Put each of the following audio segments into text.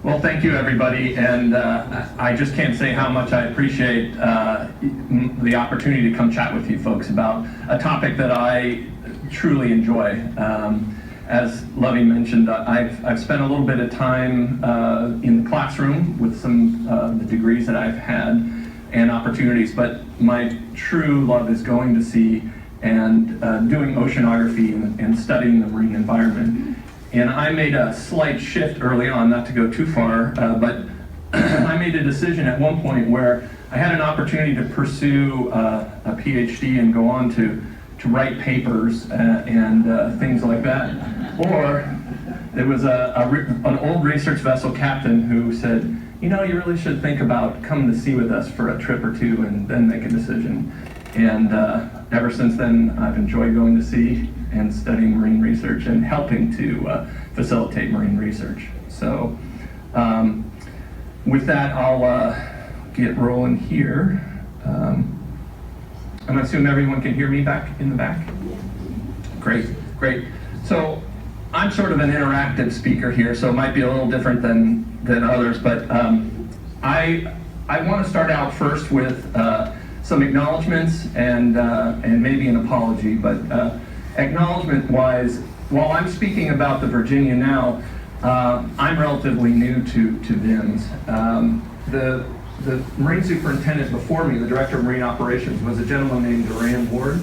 Well, thank you, everybody, and I just can't say how much I appreciate the opportunity to come chat with you folks about a topic that I truly enjoy. As Lovey mentioned, I've spent a little bit of time in the classroom with some of the degrees that I've had and opportunities, but my true love is going to sea and doing oceanography and studying the marine environment. And I made a slight shift early on, not to go too far, but I made a decision at one point where I had an opportunity to pursue a PhD and go on to write papers and things like that. Or there was an old research vessel captain who said, you know, you really should think about coming to sea with us for a trip or two and then make a decision. And ever since then, I've enjoyed going to sea and studying marine research and helping to facilitate marine research. So with that, I'll get rolling here. I assume everyone can hear me back in the back? Great, great. So I'm sort of an interactive speaker here, so it might be a little different than others, but I want to start out first with some acknowledgments and maybe an apology, but acknowledgement-wise, while I'm speaking about the Virginia now, I'm relatively new to VIMS. The Marine Superintendent before me, the Director of Marine Operations, was a gentleman named Duran Ward,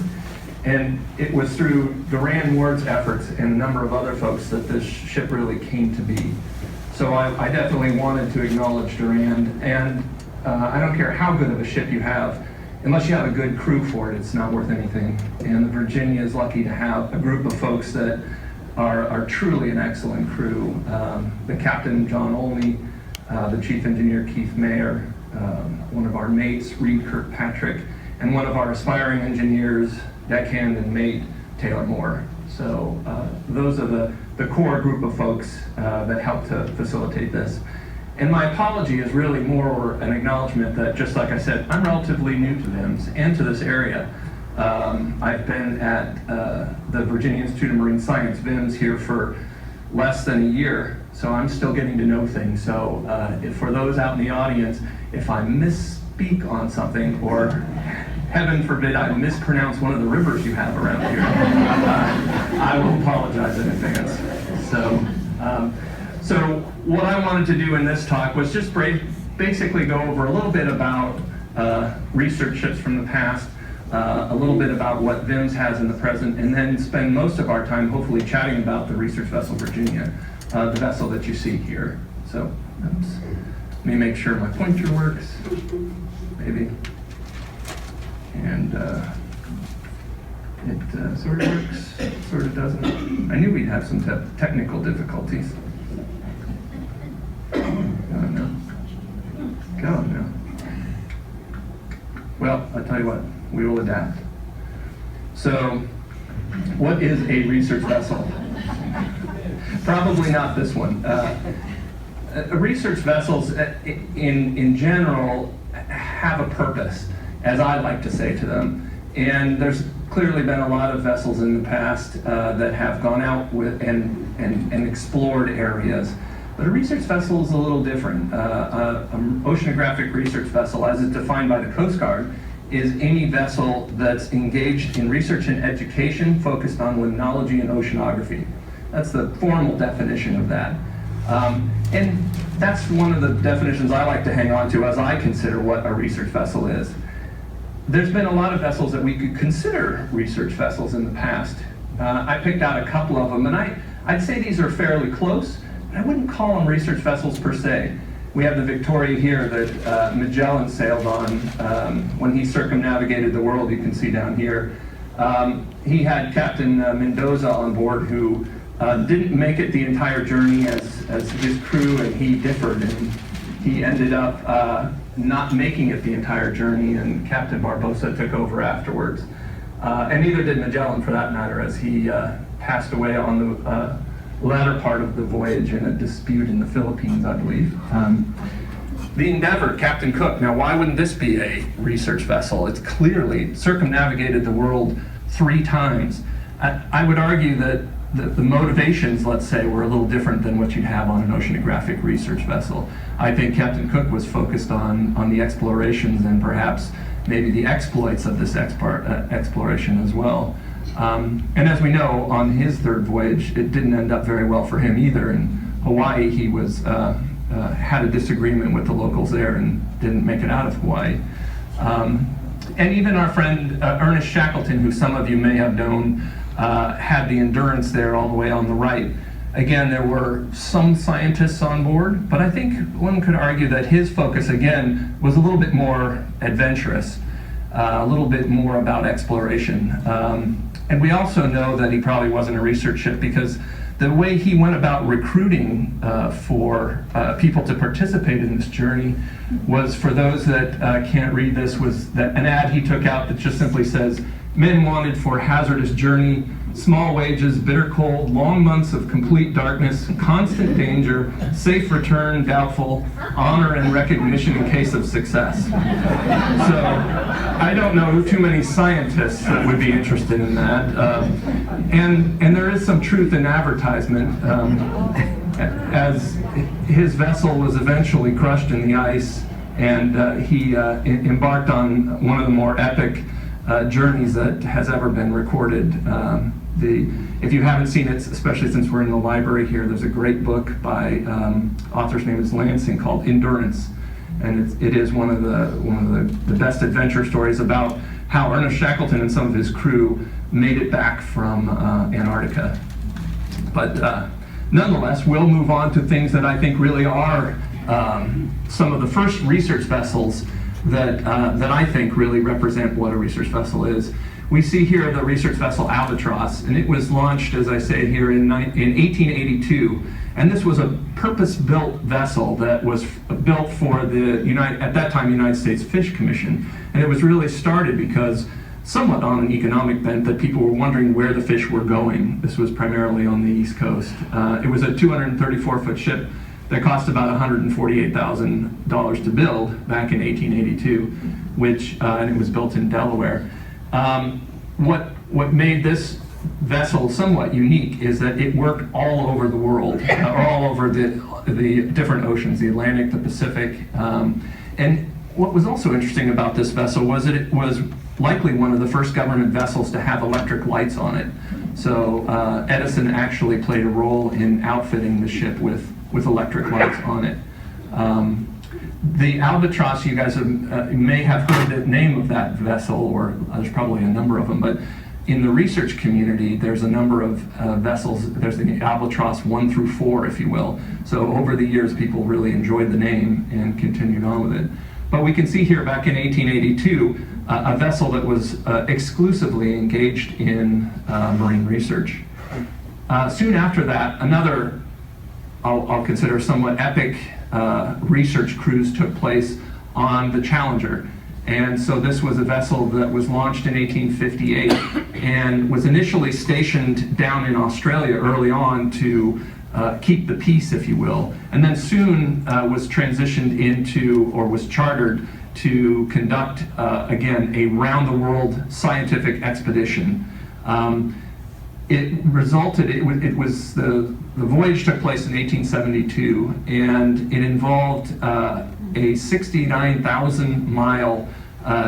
and it was through Duran Ward's efforts and a number of other folks that this ship really came to be. So I definitely wanted to acknowledge Duran, and I don't care how good of a ship you have, unless you have a good crew for it, it's not worth anything. And the Virginia is lucky to have a group of folks that are truly an excellent crew. The Captain, John Olney, the Chief Engineer, Keith Mayer, one of our mates, Reed Kirkpatrick, and one of our aspiring engineers, deckhand and mate, Taylor Moore. So those are the core group of folks that helped to facilitate this. And my apology is really more an acknowledgement that, just like I said, I'm relatively new to VIMS and to this area. I've been at the Virginia Institute of Marine Science, VIMS, here for less than a year, so I'm still getting to know things. So for those out in the audience, if I misspeak on something, or heaven forbid I mispronounce one of the rivers you have around here, I will apologize in advance. So what I wanted to do in this talk was just basically go over a little bit about research ships from the past, a little bit about what VIMS has in the present, and then spend most of our time hopefully chatting about the research vessel Virginia, the vessel that you see here. So let me make sure my pointer works, maybe. And it sort of works, sort of doesn't. I knew we'd have some technical difficulties. Go now. Well, I'll tell you what, we will adapt. So, what is a research vessel? Probably not this one. Research vessels, in general, have a purpose, as I like to say to them. And there's clearly been a lot of vessels in the past that have gone out with and explored areas. But a research vessel is a little different. An oceanographic research vessel, as it's defined by the Coast Guard, is any vessel that's engaged in research and education focused on limnology and oceanography. That's the formal definition of that. And that's one of the definitions I like to hang on to as I consider what a research vessel is. There's been a lot of vessels that we could consider research vessels in the past. I picked out a couple of them, and I'd say these are fairly close. I wouldn't call them research vessels per se. We have the Victoria here that Magellan sailed on when he circumnavigated the world, you can see down here. He had Captain Mendoza on board, who didn't make it the entire journey as his crew, and he differed, and he ended up not making it the entire journey, and Captain Barbosa took over afterwards. And neither did Magellan, for that matter, as he passed away on the latter part of the voyage in a dispute in the Philippines, I believe. The Endeavour, Captain Cook. Now, why wouldn't this be a research vessel? It's clearly circumnavigated the world 3 times. I would argue that the motivations, let's say, were a little different than what you'd have on an oceanographic research vessel. I think Captain Cook was focused on the explorations and perhaps maybe the exploits of this exploration as well. And as we know, on his third voyage, it didn't end up very well for him either. In Hawaii, he was had a disagreement with the locals there and didn't make it out of Hawaii. And even our friend Ernest Shackleton, who some of you may have known, had the Endurance there all the way on the right. Again, there were some scientists on board, but I think one could argue that his focus, again, was a little bit more adventurous, a little bit more about exploration. And we also know that he probably wasn't a research ship because the way he went about recruiting for people to participate in this journey was, for those that can't read this, was that an ad he took out that just simply says, "Men wanted for hazardous journey, small wages, bitter cold, long months of complete darkness, constant danger, safe return, doubtful, honor and recognition in case of success." So I don't know too many scientists that would be interested in that. And there is some truth in advertisement, as his vessel was eventually crushed in the ice, and he embarked on one of the more epic journeys that has ever been recorded. If you haven't seen it, especially since we're in the library here, there's a great book by author's name is Lansing called Endurance, and it is one of the best adventure stories about how Ernest Shackleton and some of his crew made it back from Antarctica. But nonetheless, we'll move on to things that I think really are some of the first research vessels that I think really represent what a research vessel is. We see here the research vessel Albatross, and it was launched, as I say here, in 1882. And this was a purpose-built vessel that was built for the at that time, United States Fish Commission. And it was really started because, somewhat on an economic bent, that people were wondering where the fish were going. This was primarily on the East Coast. It was a 234-foot ship that cost about $148,000 to build back in 1882, and it was built in Delaware. What made this vessel somewhat unique is that it worked all over the world, or all over the different oceans, the Atlantic, the Pacific. And what was also interesting about this vessel was that it was likely one of the first government vessels to have electric lights on it. So Edison actually played a role in outfitting the ship with electric lights on it. The Albatross, you guys may have heard the name of that vessel, or there's probably a number of them, but in the research community, there's a number of vessels. There's the Albatross 1 through 4, if you will. So over the years, people really enjoyed the name and continued on with it. But we can see here back in 1882, a vessel that was exclusively engaged in marine research. Soon after that, another, I'll consider somewhat epic research cruise took place on the Challenger. And so this was a vessel that was launched in 1858 and was initially stationed down in Australia early on to keep the peace, if you will, and then soon was transitioned into, or was chartered to conduct, again, a round-the-world scientific expedition. It resulted, the voyage took place in 1872, and it involved a 69,000-mile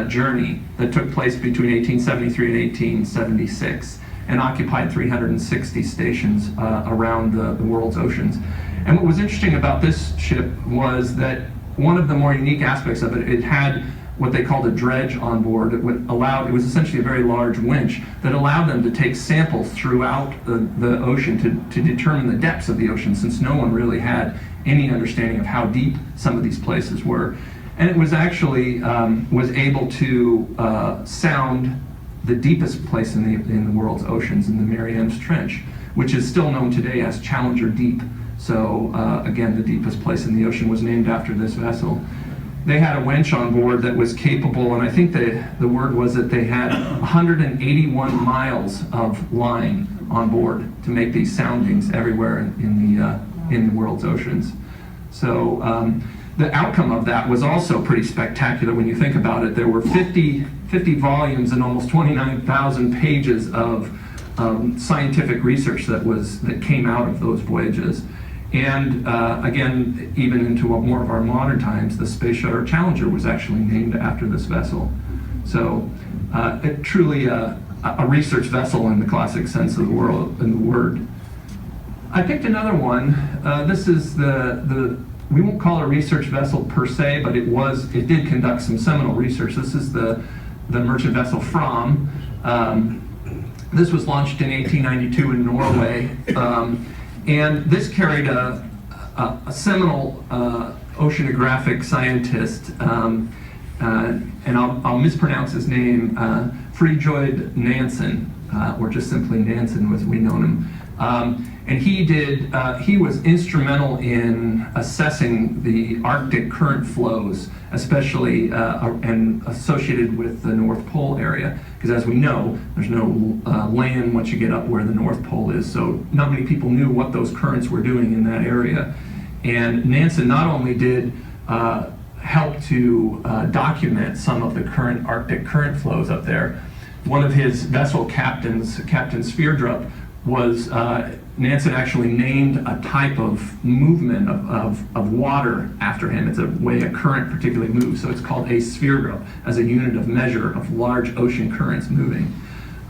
journey that took place between 1873 and 1876 and occupied 360 stations around the world's oceans. And what was interesting about this ship was that one of the more unique aspects of it, it had what they called a dredge on board. It was essentially a very large winch that allowed them to take samples throughout the ocean to determine the depths of the ocean, since no one really had any understanding of how deep some of these places were. And it was actually was able to sound the deepest place in the world's oceans, in the Marianas Trench, which is still known today as Challenger Deep. So again, the deepest place in the ocean was named after this vessel. They had a winch on board that was capable, and I think the word was that they had 181 miles of line on board to make these soundings everywhere in the world's oceans. So the outcome of that was also pretty spectacular when you think about it. There were 50 volumes and almost 29,000 pages of scientific research that came out of those voyages. And again, even into more of our modern times, the Space Shuttle Challenger was actually named after this vessel. So truly a research vessel in the classic sense of the word. I picked another one. This is we won't call it a research vessel per se, but it did conduct some seminal research. This is the merchant vessel Fram. This was launched in 1892 in Norway, and this carried a seminal oceanographic scientist, and I'll mispronounce his name, Fridtjof Nansen, or just simply Nansen as we know him. And he was instrumental in assessing the Arctic current flows, especially and associated with the North Pole area. Because as we know, there's no land once you get up where the North Pole is, so not many people knew what those currents were doing in that area. And Nansen not only did help to document some of the current Arctic current flows up there, one of his vessel captains, Captain Sverdrup, was Nansen actually named a type of movement of water after him. It's a way a current particularly moves, so it's called a Sverdrup as a unit of measure of large ocean currents moving.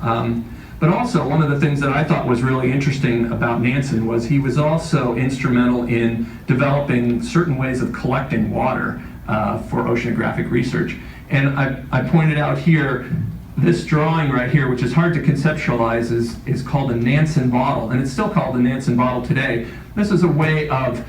But also, one of the things that I thought was really interesting about Nansen was he was also instrumental in developing certain ways of collecting water for oceanographic research. And I pointed out here, this drawing right here, which is hard to conceptualize, is called a Nansen bottle, and it's still called the Nansen bottle today. This is a way of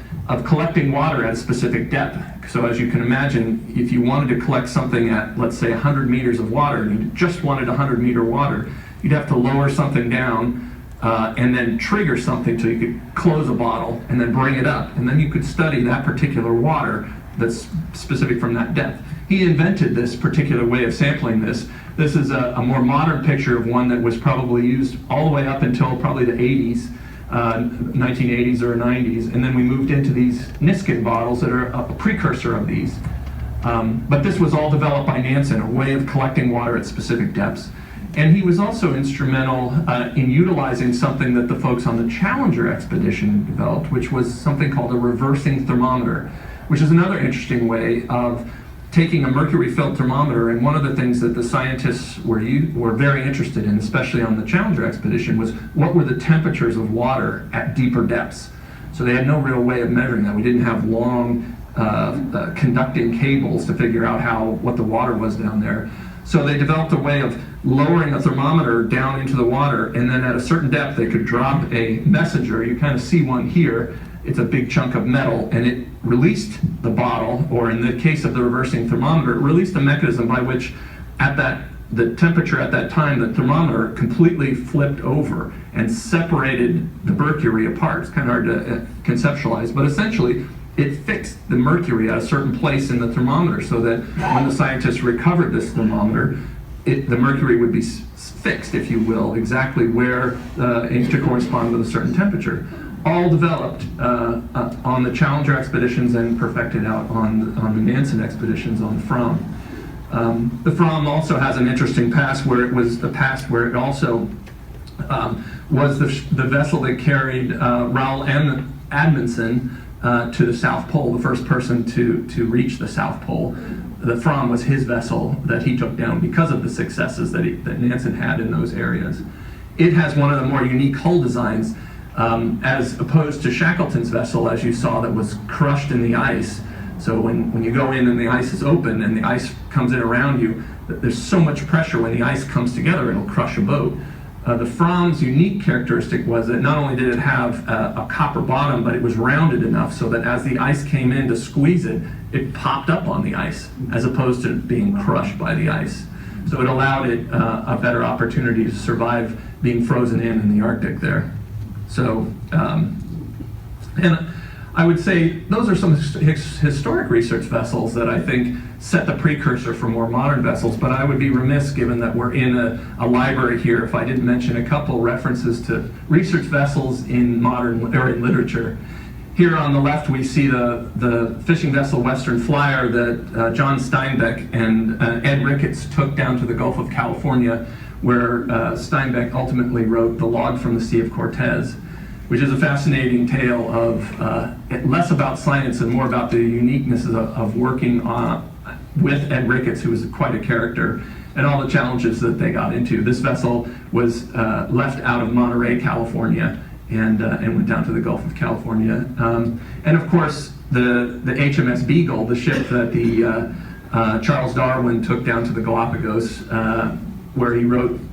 collecting water at a specific depth. So as you can imagine, if you wanted to collect something at, let's say, 100 meters of water, and you just wanted 100-meter water, you'd have to lower something down and then trigger something so you could close a bottle and then bring it up, and then you could study that particular water that's specific from that depth. He invented this particular way of sampling this. This is a more modern picture of one that was probably used all the way up until probably the 80s, 1980s or 90s, and then we moved into these Niskin bottles that are a precursor of these. But this was all developed by Nansen, a way of collecting water at specific depths. And he was also instrumental in utilizing something that the folks on the Challenger expedition developed, which was something called a reversing thermometer, which is another interesting way of taking a mercury-filled thermometer. And one of the things that the scientists were very interested in, especially on the Challenger expedition, was what were the temperatures of water at deeper depths. So they had no real way of measuring that. We didn't have long conducting cables to figure out what the water was down there. So they developed a way of lowering a thermometer down into the water, and then at a certain depth they could drop a messenger. You kind of see one here. It's a big chunk of metal, and it released the bottle, or in the case of the reversing thermometer, it released a mechanism by which the temperature at that time, the thermometer completely flipped over and separated the mercury apart. It's kind of hard to conceptualize, but essentially it fixed the mercury at a certain place in the thermometer so that when the scientists recovered this thermometer, the mercury would be fixed, if you will, exactly where to correspond with a certain temperature. All developed on the Challenger expeditions and perfected out on the Nansen expeditions on the Fram. The Fram also has an interesting past where it was the past where it also was the vessel that carried Raoul Amundsen to the South Pole, the first person to reach the South Pole. The Fram was his vessel that he took down because of the successes that Nansen had in those areas. It has one of the more unique hull designs, as opposed to Shackleton's vessel, as you saw, that was crushed in the ice. So when you go in and the ice is open and the ice comes in around you, there's so much pressure when the ice comes together, it'll crush a boat. The Fram's unique characteristic was that not only did it have a copper bottom, but it was rounded enough so that as the ice came in to squeeze it, it popped up on the ice, as opposed to being crushed by the ice. So it allowed it a better opportunity to survive being frozen in the Arctic there. So, and I would say those are some historic research vessels that I think set the precursor for more modern vessels, but I would be remiss, given that we're in a library here, if I didn't mention a couple references to research vessels in modern or in literature. Here on the left we see the fishing vessel Western Flyer that John Steinbeck and Ed Ricketts took down to the Gulf of California where Steinbeck ultimately wrote The Log from the Sea of Cortez, which is a fascinating tale of less about science and more about the uniqueness of working with Ed Ricketts, who was quite a character, and all the challenges that they got into. This vessel was left out of Monterey, California, and went down to the Gulf of California. And of course, the HMS Beagle, the ship that the Charles Darwin took down to the Galapagos, where he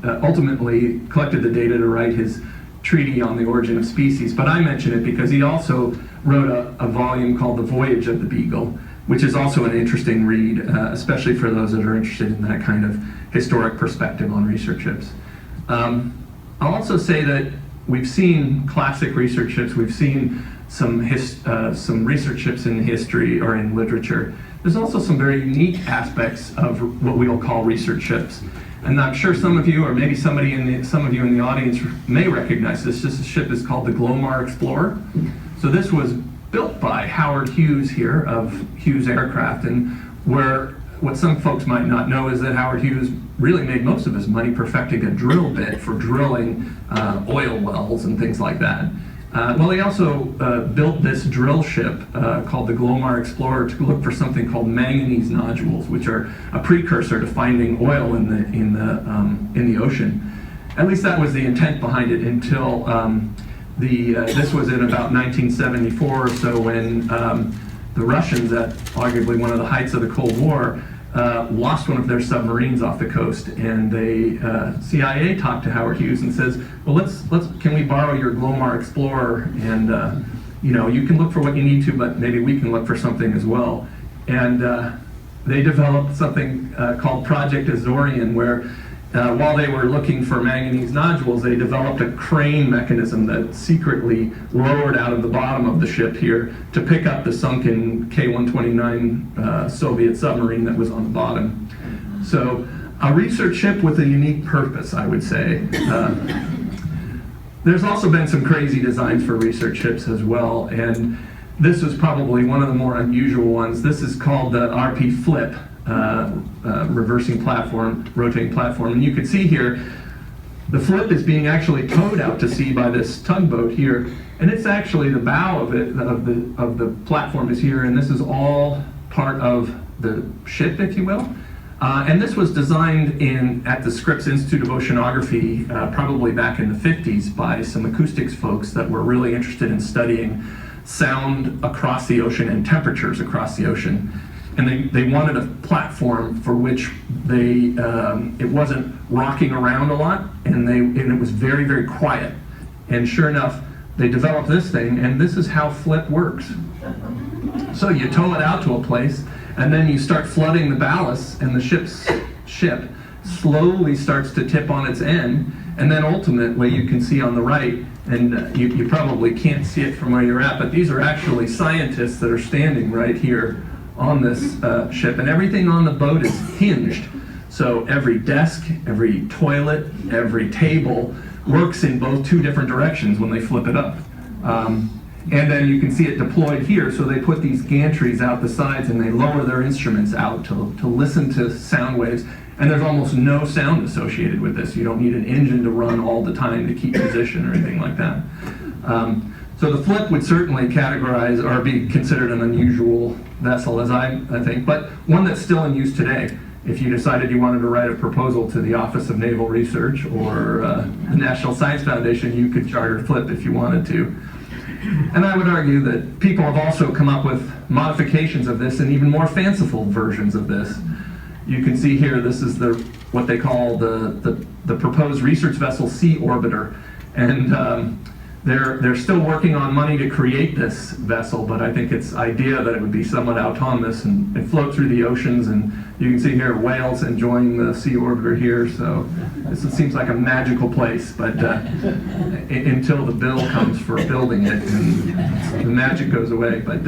ultimately collected the data to write his treaty on the origin of species. But I mention it because he also wrote a volume called The Voyage of the Beagle, which is also an interesting read, especially for those that are interested in that kind of historic perspective on research ships. I'll also say that we've seen classic research ships, we've seen some research ships in history or in literature. There's also some very unique aspects of what we'll call research ships. And I'm sure some of you, or maybe some of you in the audience may recognize this. This ship is called the Glomar Explorer. So this was built by Howard Hughes here of Hughes Aircraft, and what some folks might not know is that Howard Hughes really made most of his money perfecting a drill bit for drilling oil wells and things like that. Well, he also built this drill ship called the Glomar Explorer to look for something called manganese nodules, which are a precursor to finding oil in the ocean. At least that was the intent behind it until this was in about 1974 or so, when the Russians, at arguably one of the heights of the Cold War, lost one of their submarines off the coast, and CIA talked to Howard Hughes and says, well, can we borrow your Glomar Explorer, and you can look for what you need to, but maybe we can look for something as well. And they developed something called Project Azorian, where while they were looking for manganese nodules, they developed a crane mechanism that secretly lowered out of the bottom of the ship here to pick up the sunken K-129 Soviet submarine that was on the bottom. So a research ship with a unique purpose, I would say. There's also been some crazy designs for research ships as well, and this was probably one of the more unusual ones. This is called the RP Flip. Reversing platform, rotating platform, and you can see here the Flip is being actually towed out to sea by this tugboat here, and it's actually the bow of the platform is here, and this is all part of the ship, if you will. And this was designed at the Scripps Institute of Oceanography probably back in the 50s by some acoustics folks that were really interested in studying sound across the ocean and temperatures across the ocean. And they wanted a platform for which it wasn't rocking around a lot, and it was very, very quiet. And sure enough, they developed this thing, and this is how Flip works. So you tow it out to a place, and then you start flooding the ballast, and the ship slowly starts to tip on its end, and then ultimately you can see on the right, and you probably can't see it from where you're at, but these are actually scientists that are standing right here on this ship, and everything on the boat is hinged. So every desk, every toilet, every table works in two different directions when they flip it up. And then you can see it deployed here, so they put these gantries out the sides and they lower their instruments out to listen to sound waves, and there's almost no sound associated with this. You don't need an engine to run all the time to keep position or anything like that. So the Flip would certainly categorize or be considered an unusual vessel, as I think, but one that's still in use today. If you decided you wanted to write a proposal to the Office of Naval Research or the National Science Foundation, you could charter Flip if you wanted to. And I would argue that people have also come up with modifications of this and even more fanciful versions of this. You can see here, this is what they call the proposed research vessel Sea Orbiter. And they're still working on money to create this vessel, but I think its idea that it would be somewhat autonomous and float through the oceans, and you can see here whales enjoying the Sea Orbiter here, so this seems like a magical place, but until the bill comes for building it, and the magic goes away. But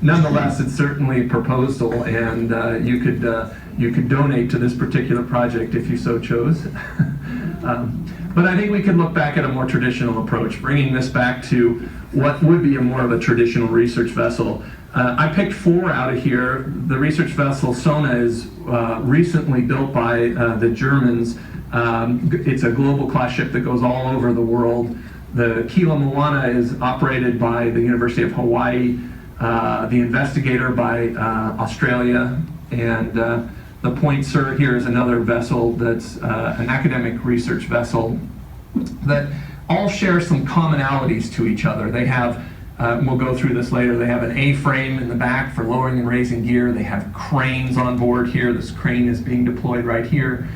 nonetheless, it's certainly a proposal, and you could donate to this particular project if you so chose. But I think we could look back at a more traditional approach, bringing this back to what would be more of a traditional research vessel. I picked 4 out of here. The research vessel Sona is recently built by the Germans It's a global class ship that goes all over the world. The Kila Moana is operated by the University of Hawaii, the Investigator by Australia, and the Point Sur here is another vessel that's an academic research vessel that all share some commonalities to each other. They have, we'll go through this later, they have an A-frame in the back for lowering and raising gear. They have cranes on board here. This crane is being deployed right here.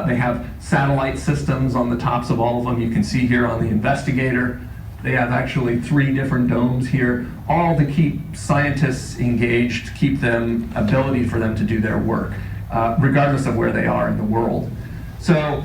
They have satellite systems on the tops of all of them. You can see here on the Investigator, they have actually 3 different domes here, all to keep scientists engaged, keep them ability for them to do their work, regardless of where they are in the world. So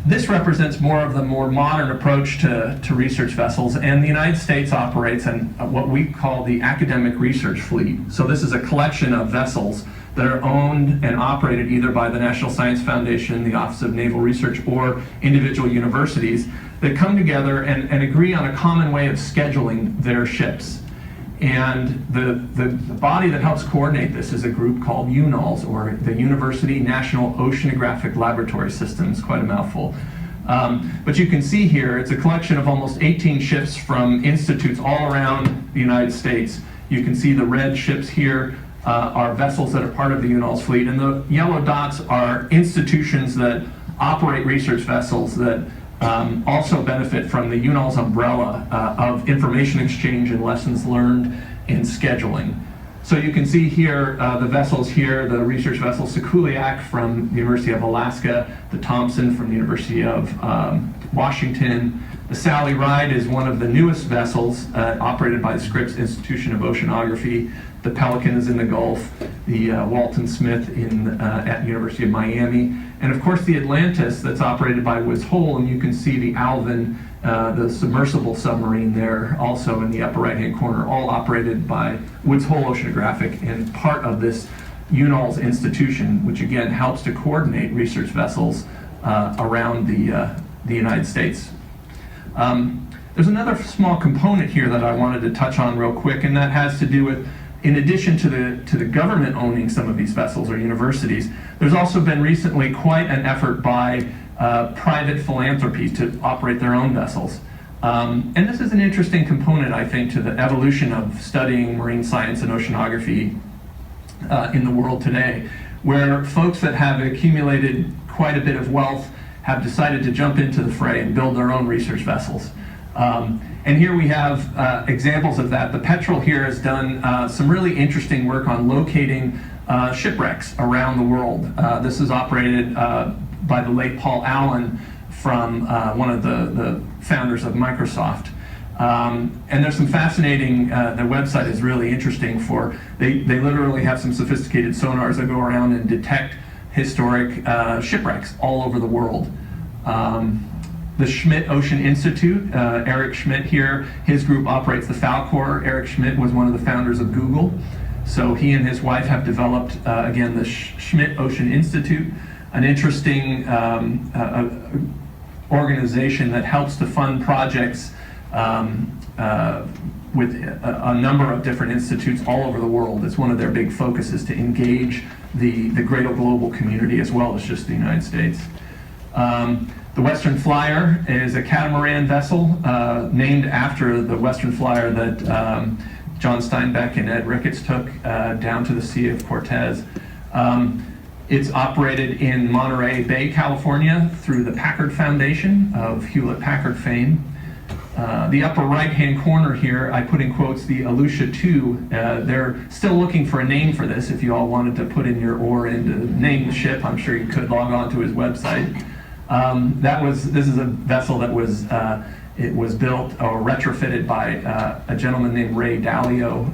this represents more of the more modern approach to research vessels, and the United States operates in what we call the academic research fleet. So this is a collection of vessels that are owned and operated either by the National Science Foundation, the Office of Naval Research, or individual universities that come together and agree on a common way of scheduling their ships. And the body that helps coordinate this is a group called UNOLS, or the University National Oceanographic Laboratory Systems, quite a mouthful. But you can see here, it's a collection of almost 18 ships from institutes all around the United States. You can see the red ships here are vessels that are part of the UNOLS fleet, and the yellow dots are institutions that operate research vessels that also benefit from the UNOLS umbrella of information exchange and lessons learned in scheduling. So you can see here the vessels here, the research vessel Sekuliak from the University of Alaska, the Thompson from the University of Washington. The Sally Ride is one of the newest vessels operated by the Scripps Institution of Oceanography. The Pelican is in the Gulf, the Walton Smith at the University of Miami, and of course the Atlantis that's operated by Woods Hole, and you can see the Alvin, the submersible submarine there also in the upper right-hand corner, all operated by Woods Hole Oceanographic and part of this UNOLS institution, which again helps to coordinate research vessels around the United States. There's another small component here that I wanted to touch on real quick, and that has to do with, in addition to the government owning some of these vessels or universities, there's also been recently quite an effort by private philanthropy to operate their own vessels. And this is an interesting component, I think, to the evolution of studying marine science and oceanography in the world today, where folks that have accumulated quite a bit of wealth have decided to jump into the fray and build their own research vessels. And here we have examples of that. The Petrel here has done some really interesting work on locating shipwrecks around the world. This is operated by the late Paul Allen from one of the founders of Microsoft. And there's some fascinating, their website is really interesting for, they literally have some sophisticated sonars that go around and detect historic shipwrecks all over the world. The Schmidt Ocean Institute, Eric Schmidt here, his group operates the Falkor. Eric Schmidt was one of the founders of Google. So he and his wife have developed, again, the Schmidt Ocean Institute, an interesting organization that helps to fund projects with a number of different institutes all over the world. It's one of their big focuses to engage the greater global community as well as just the United States. The Western Flyer is a catamaran vessel named after the Western Flyer that John Steinbeck and Ed Ricketts took down to the Sea of Cortez. It's operated in Monterey Bay, California through the Packard Foundation of Hewlett-Packard fame. The upper right-hand corner here, I put in quotes the Alucia 2. They're still looking for a name for this. If you all wanted to put in your oar in to name the ship, I'm sure you could log on to his website. This is a vessel that was it was built or retrofitted by a gentleman named Ray Dalio,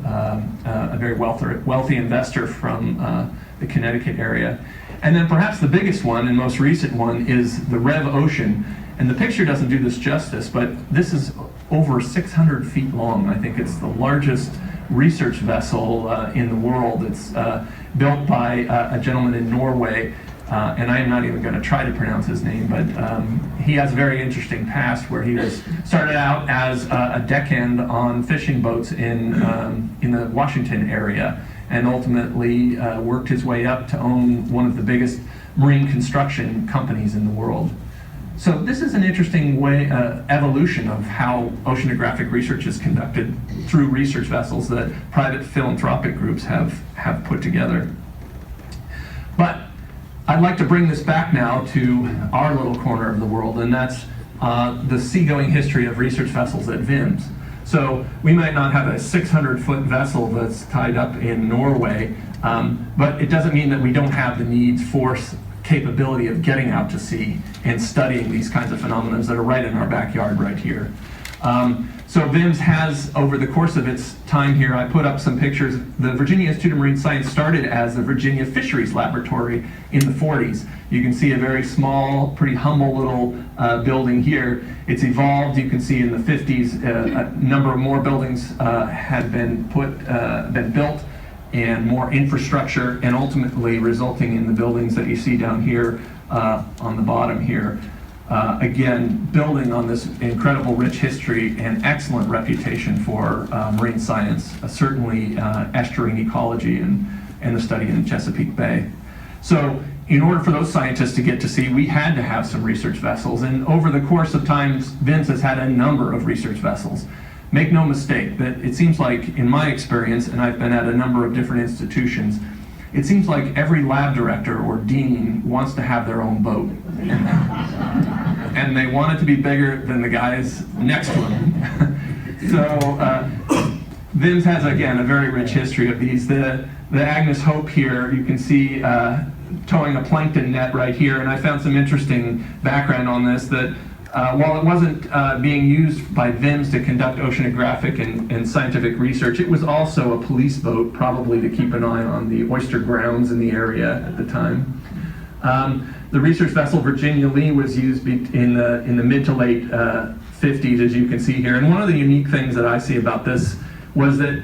a very wealthy investor from the Connecticut area. And then perhaps the biggest one and most recent one is the Rev Ocean. And the picture doesn't do this justice, but this is over 600 feet long. I think it's the largest research vessel in the world. It's built by a gentleman in Norway. And I am not even going to try to pronounce his name, but he has a very interesting past where he started out as a deckhand on fishing boats in the Washington area, and ultimately worked his way up to own one of the biggest marine construction companies in the world. So this is an interesting way, evolution of how oceanographic research is conducted through research vessels that private philanthropic groups have put together. But I'd like to bring this back now to our little corner of the world, and that's the seagoing history of research vessels at VIMS. So we might not have a 600-foot vessel that's tied up in Norway, but it doesn't mean that we don't have the needs for capability of getting out to sea and studying these kinds of phenomena that are right in our backyard right here. So VIMS has, over the course of its time here, I put up some pictures. The Virginia Institute of Marine Science started as the Virginia Fisheries Laboratory in the 40s. You can see a very small, pretty humble little building here. It's evolved. You can see in the 50s a number of more buildings had been built, and more infrastructure, and ultimately resulting in the buildings that you see down here on the bottom here. Again, building on this incredible rich history and excellent reputation for marine science, certainly estuarine ecology and the study in Chesapeake Bay. So in order for those scientists to get to sea, we had to have some research vessels, and over the course of time, VIMS has had a number of research vessels. Make no mistake that it seems like, in my experience, and I've been at a number of different institutions, it seems like every lab director or dean wants to have their own boat. And they want it to be bigger than the guys next to them. So VIMS has, again, a very rich history of these. The Agnes Hope here, you can see towing a plankton net right here, and I found some interesting background on this, that while it wasn't being used by VIMS to conduct oceanographic and scientific research, it was also a police boat, probably to keep an eye on the oyster grounds in the area at the time. The research vessel Virginia Lee was used in the mid to late 50s, as you can see here. And one of the unique things that I see about this was that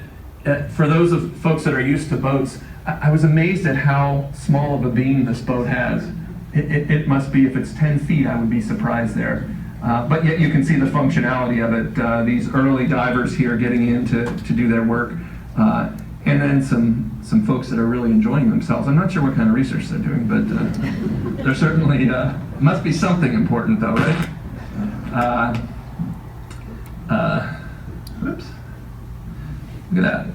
for those of folks that are used to boats, I was amazed at how small of a beam this boat has. It must be, if it's 10 feet, I would be surprised there. But yet you can see the functionality of it. These early divers here getting in to do their work. And then some folks that are really enjoying themselves. I'm not sure what kind of research they're doing, but there certainly must be something important though, right? Whoops. Look at that.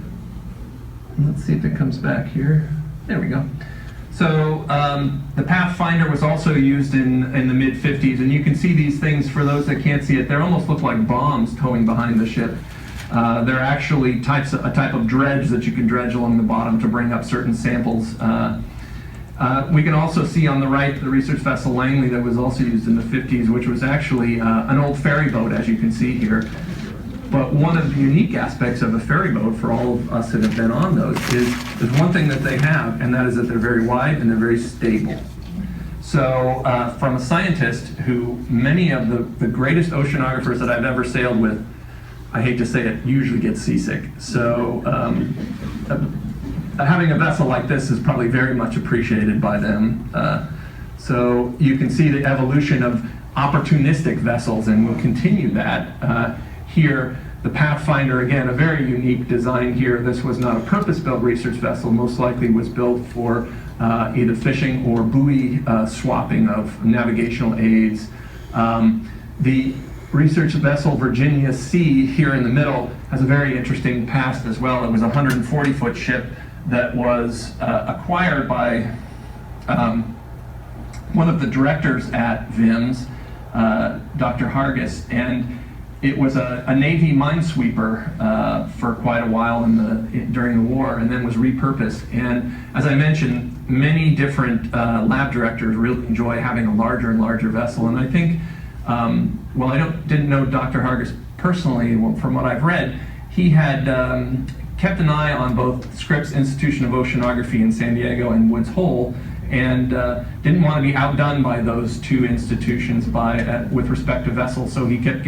Let's see if it comes back here. There we go. So the Pathfinder was also used in the mid-50s, and you can see these things, for those that can't see it, they almost look like bombs towing behind the ship. They're actually a type of dredge that you can dredge along the bottom to bring up certain samples. We can also see on the right the research vessel Langley that was also used in the 50s, which was actually an old ferry boat, as you can see here. But one of the unique aspects of a ferry boat, for all of us that have been on those, is there's one thing that they have, and that is that they're very wide and they're very stable. So from a scientist who, many of the greatest oceanographers that I've ever sailed with, I hate to say it, usually get seasick. So having a vessel like this is probably very much appreciated by them. So you can see the evolution of opportunistic vessels, and we'll continue that. Here, the Pathfinder, again, a very unique design here. This was not a purpose-built research vessel, most likely was built for either fishing or buoy swapping of navigational aids. The research vessel Virginia C here in the middle has a very interesting past as well. It was a 140-foot ship that was acquired by one of the directors at VIMS, Dr. Hargis, and it was a Navy minesweeper for quite a while during the war, and then was repurposed. And as I mentioned, many different lab directors really enjoy having a larger and larger vessel. And I think, well, I didn't know Dr. Hargis personally. Well, from what I've read, he had kept an eye on both Scripps Institution of Oceanography in San Diego and Woods Hole, and didn't want to be outdone by those two institutions with respect to vessels, so he kept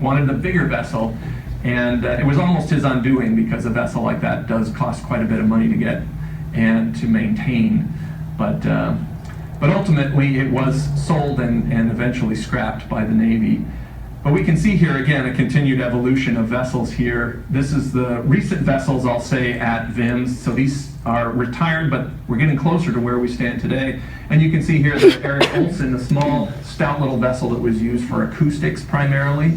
wanted a bigger vessel, and it was almost his undoing, because a vessel like that does cost quite a bit of money to get and to maintain. But ultimately it was sold and eventually scrapped by the Navy. But we can see here, again, a continued evolution of vessels here. This is the recent vessels, I'll say, at VIMS. So these are retired, but we're getting closer to where we stand today. And you can see here the Eric Olson, a small, stout little vessel that was used for acoustics primarily.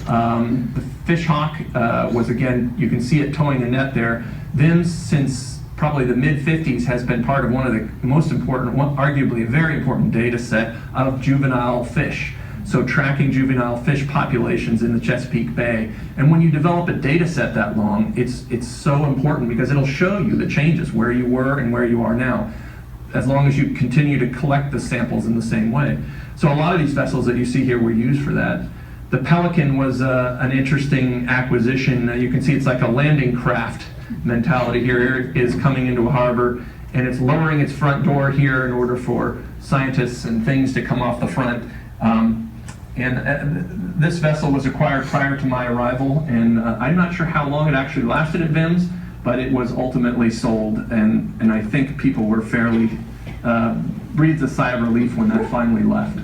The Fishhawk was, again, you can see it towing a net there. VIMS, since probably the mid-50s, has been part of one of the most important, arguably a very important data set of juvenile fish. So tracking juvenile fish populations in the Chesapeake Bay. And when you develop a data set that long, it's so important because it'll show you the changes, where you were and where you are now, as long as you continue to collect the samples in the same way. So a lot of these vessels that you see here were used for that. The Pelican was an interesting acquisition. You can see it's like a landing craft mentality here. It is coming into a harbor, and it's lowering its front door here in order for scientists and things to come off the front. This vessel was acquired prior to my arrival, and I'm not sure how long it actually lasted at VIMS, but it was ultimately sold, and I think people were fairly, breathed a sigh of relief when that finally left.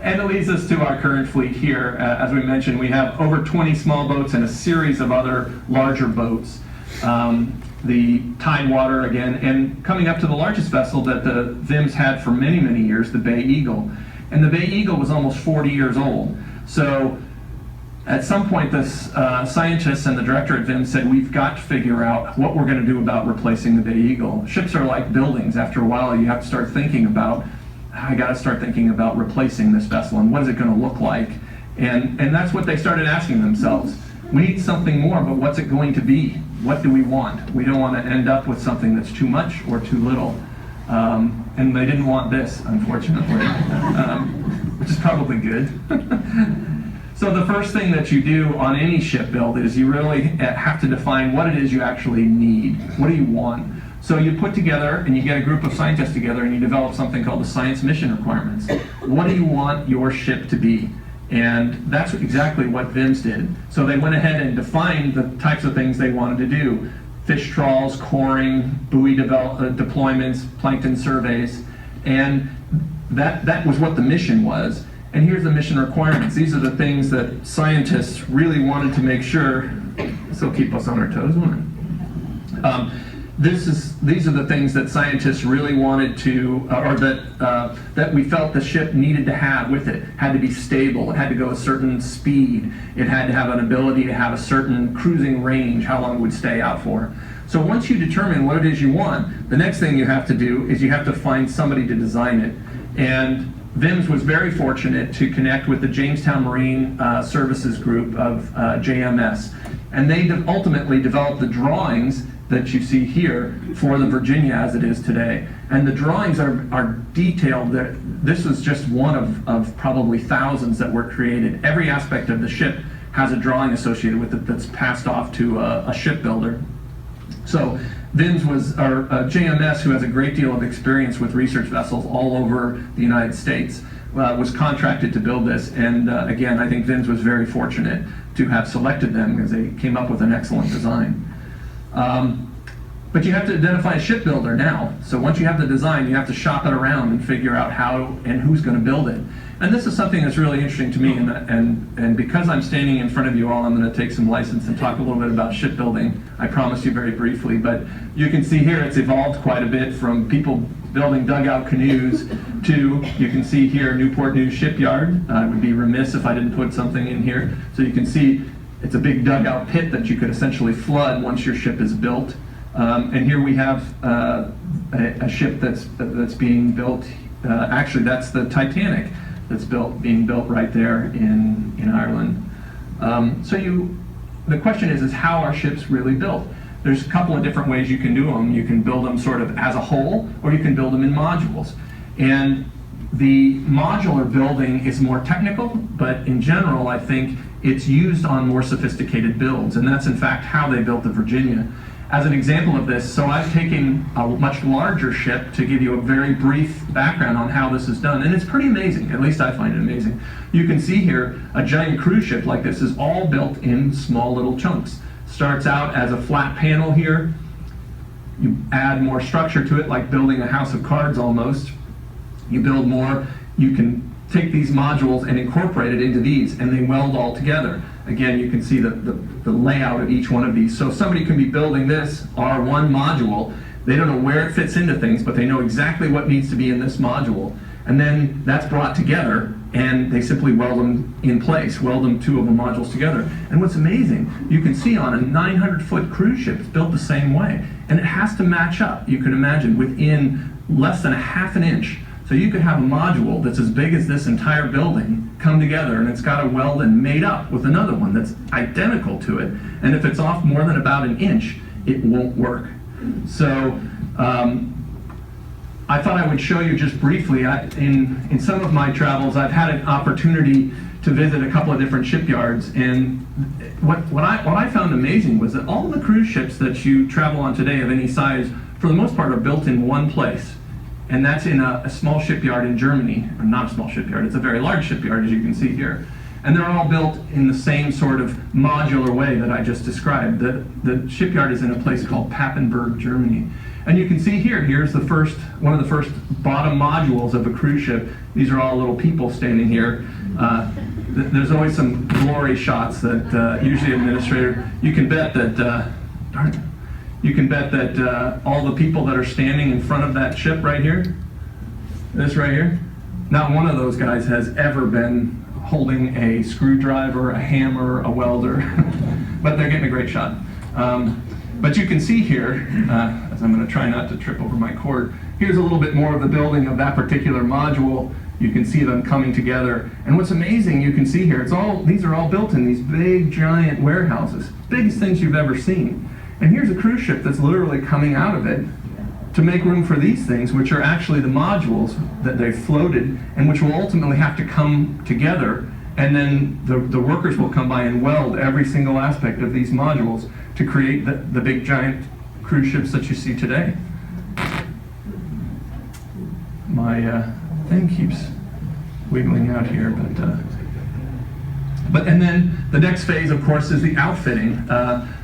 And it leads us to our current fleet here. As we mentioned, we have over 20 small boats and a series of other larger boats. The Tidewater, again, and coming up to the largest vessel that the VIMS had for many, many years, the Bay Eagle. And the Bay Eagle was almost 40 years old. So at some point, this scientists and the director at VIMS said, we've got to figure out what we're going to do about replacing the Bay Eagle. Ships are like buildings. After a while, you have to start thinking about, I got to start thinking about replacing this vessel, and what is it going to look like? And that's what they started asking themselves. We need something more, but what's it going to be? What do we want? We don't want to end up with something that's too much or too little. And they didn't want this, unfortunately, which is probably good. So the first thing that you do on any ship build is you really have to define what it is you actually need. What do you want? So you put together, and you get a group of scientists together, and you develop something called the science mission requirements. What do you want your ship to be? And that's exactly what VIMS did. So they went ahead and defined the types of things they wanted to do. Fish trawls, coring, buoy deployments, plankton surveys, and that was what the mission was. And here's the mission requirements. These are the things that scientists really wanted to make sure, this will keep us on our toes, won't it? These are the things that scientists really wanted to, or that we felt the ship needed to have with it. It had to be stable, it had to go a certain speed, it had to have an ability to have a certain cruising range, how long it would stay out for. So once you determine what it is you want, the next thing you have to do is you have to find somebody to design it. And VIMS was very fortunate to connect with the Jamestown Marine Services group of JMS. And they ultimately developed the drawings that you see here for the Virginia as it is today. And the drawings are detailed. This was just one of probably thousands that were created. Every aspect of the ship has a drawing associated with it that's passed off to a shipbuilder. So VIMS was, or JMS, who has a great deal of experience with research vessels all over the United States, was contracted to build this. And again, I think VIMS was very fortunate to have selected them because they came up with an excellent design. But you have to identify a shipbuilder now. So once you have the design, you have to shop it around and figure out how and who's going to build it. And this is something that's really interesting to me, and because I'm standing in front of you all, I'm going to take some license and talk a little bit about shipbuilding. I promise you very briefly, but you can see here it's evolved quite a bit from people building dugout canoes to, you can see here, Newport News Shipyard. I would be remiss if I didn't put something in here. So you can see it's a big dugout pit that you could essentially flood once your ship is built. And here we have a ship that's being built. Actually, that's the Titanic that's being built right there in Ireland. The question is how are ships really built? There's a couple of different ways you can do them. You can build them sort of as a whole, or you can build them in modules. And the modular building is more technical, but in general, I think it's used on more sophisticated builds, and that's in fact how they built the Virginia. As an example of this, so I've taken a much larger ship to give you a very brief background on how this is done, and it's pretty amazing, at least I find it amazing. You can see here, a giant cruise ship like this is all built in small little chunks. Starts out as a flat panel here, you add more structure to it, like building a house of cards almost. You build more, you can take these modules and incorporate it into these, and they weld all together. Again, you can see the layout of each one of these. So somebody can be building this R1 module. They don't know where it fits into things, but they know exactly what needs to be in this module. And then that's brought together, and they simply weld them in place, weld them two of the modules together. And what's amazing, you can see on a 900-foot cruise ship, it's built the same way. And it has to match up, you can imagine, within less than a half an inch. So you could have a module that's as big as this entire building come together, and it's got a weld and made up with another one that's identical to it. And if it's off more than about an inch, it won't work. So I thought I would show you just briefly, in some of my travels, I've had an opportunity to visit a couple of different shipyards, and what I found amazing was that all the cruise ships that you travel on today of any size, for the most part, are built in one place. And that's in a small shipyard in Germany, or not a small shipyard, it's a very large shipyard, as you can see here. And they're all built in the same sort of modular way that I just described. The shipyard is in a place called Pathfinder, Germany. And you can see here, here's the first, one of the first bottom modules of a cruise ship. These are all little people standing here. There's always some glory shots that usually administrator, you can bet that, you can bet that all the people that are standing in front of that ship right here, this right here, not one of those guys has ever been holding a screwdriver, a hammer, a welder, but they're getting a great shot. But you can see here, as I'm going to try not to trip over my cord, here's a little bit more of the building of that particular module. You can see them coming together. And what's amazing, you can see here, these are all built in these big, giant warehouses, biggest things you've ever seen. And here's a cruise ship that's literally coming out of it to make room for these things, which are actually the modules that they've floated and which will ultimately have to come together. And then the workers will come by and weld every single aspect of these modules to create the big, giant cruise ships that you see today. My thing keeps wiggling out here, and then the next phase, of course, is the outfitting.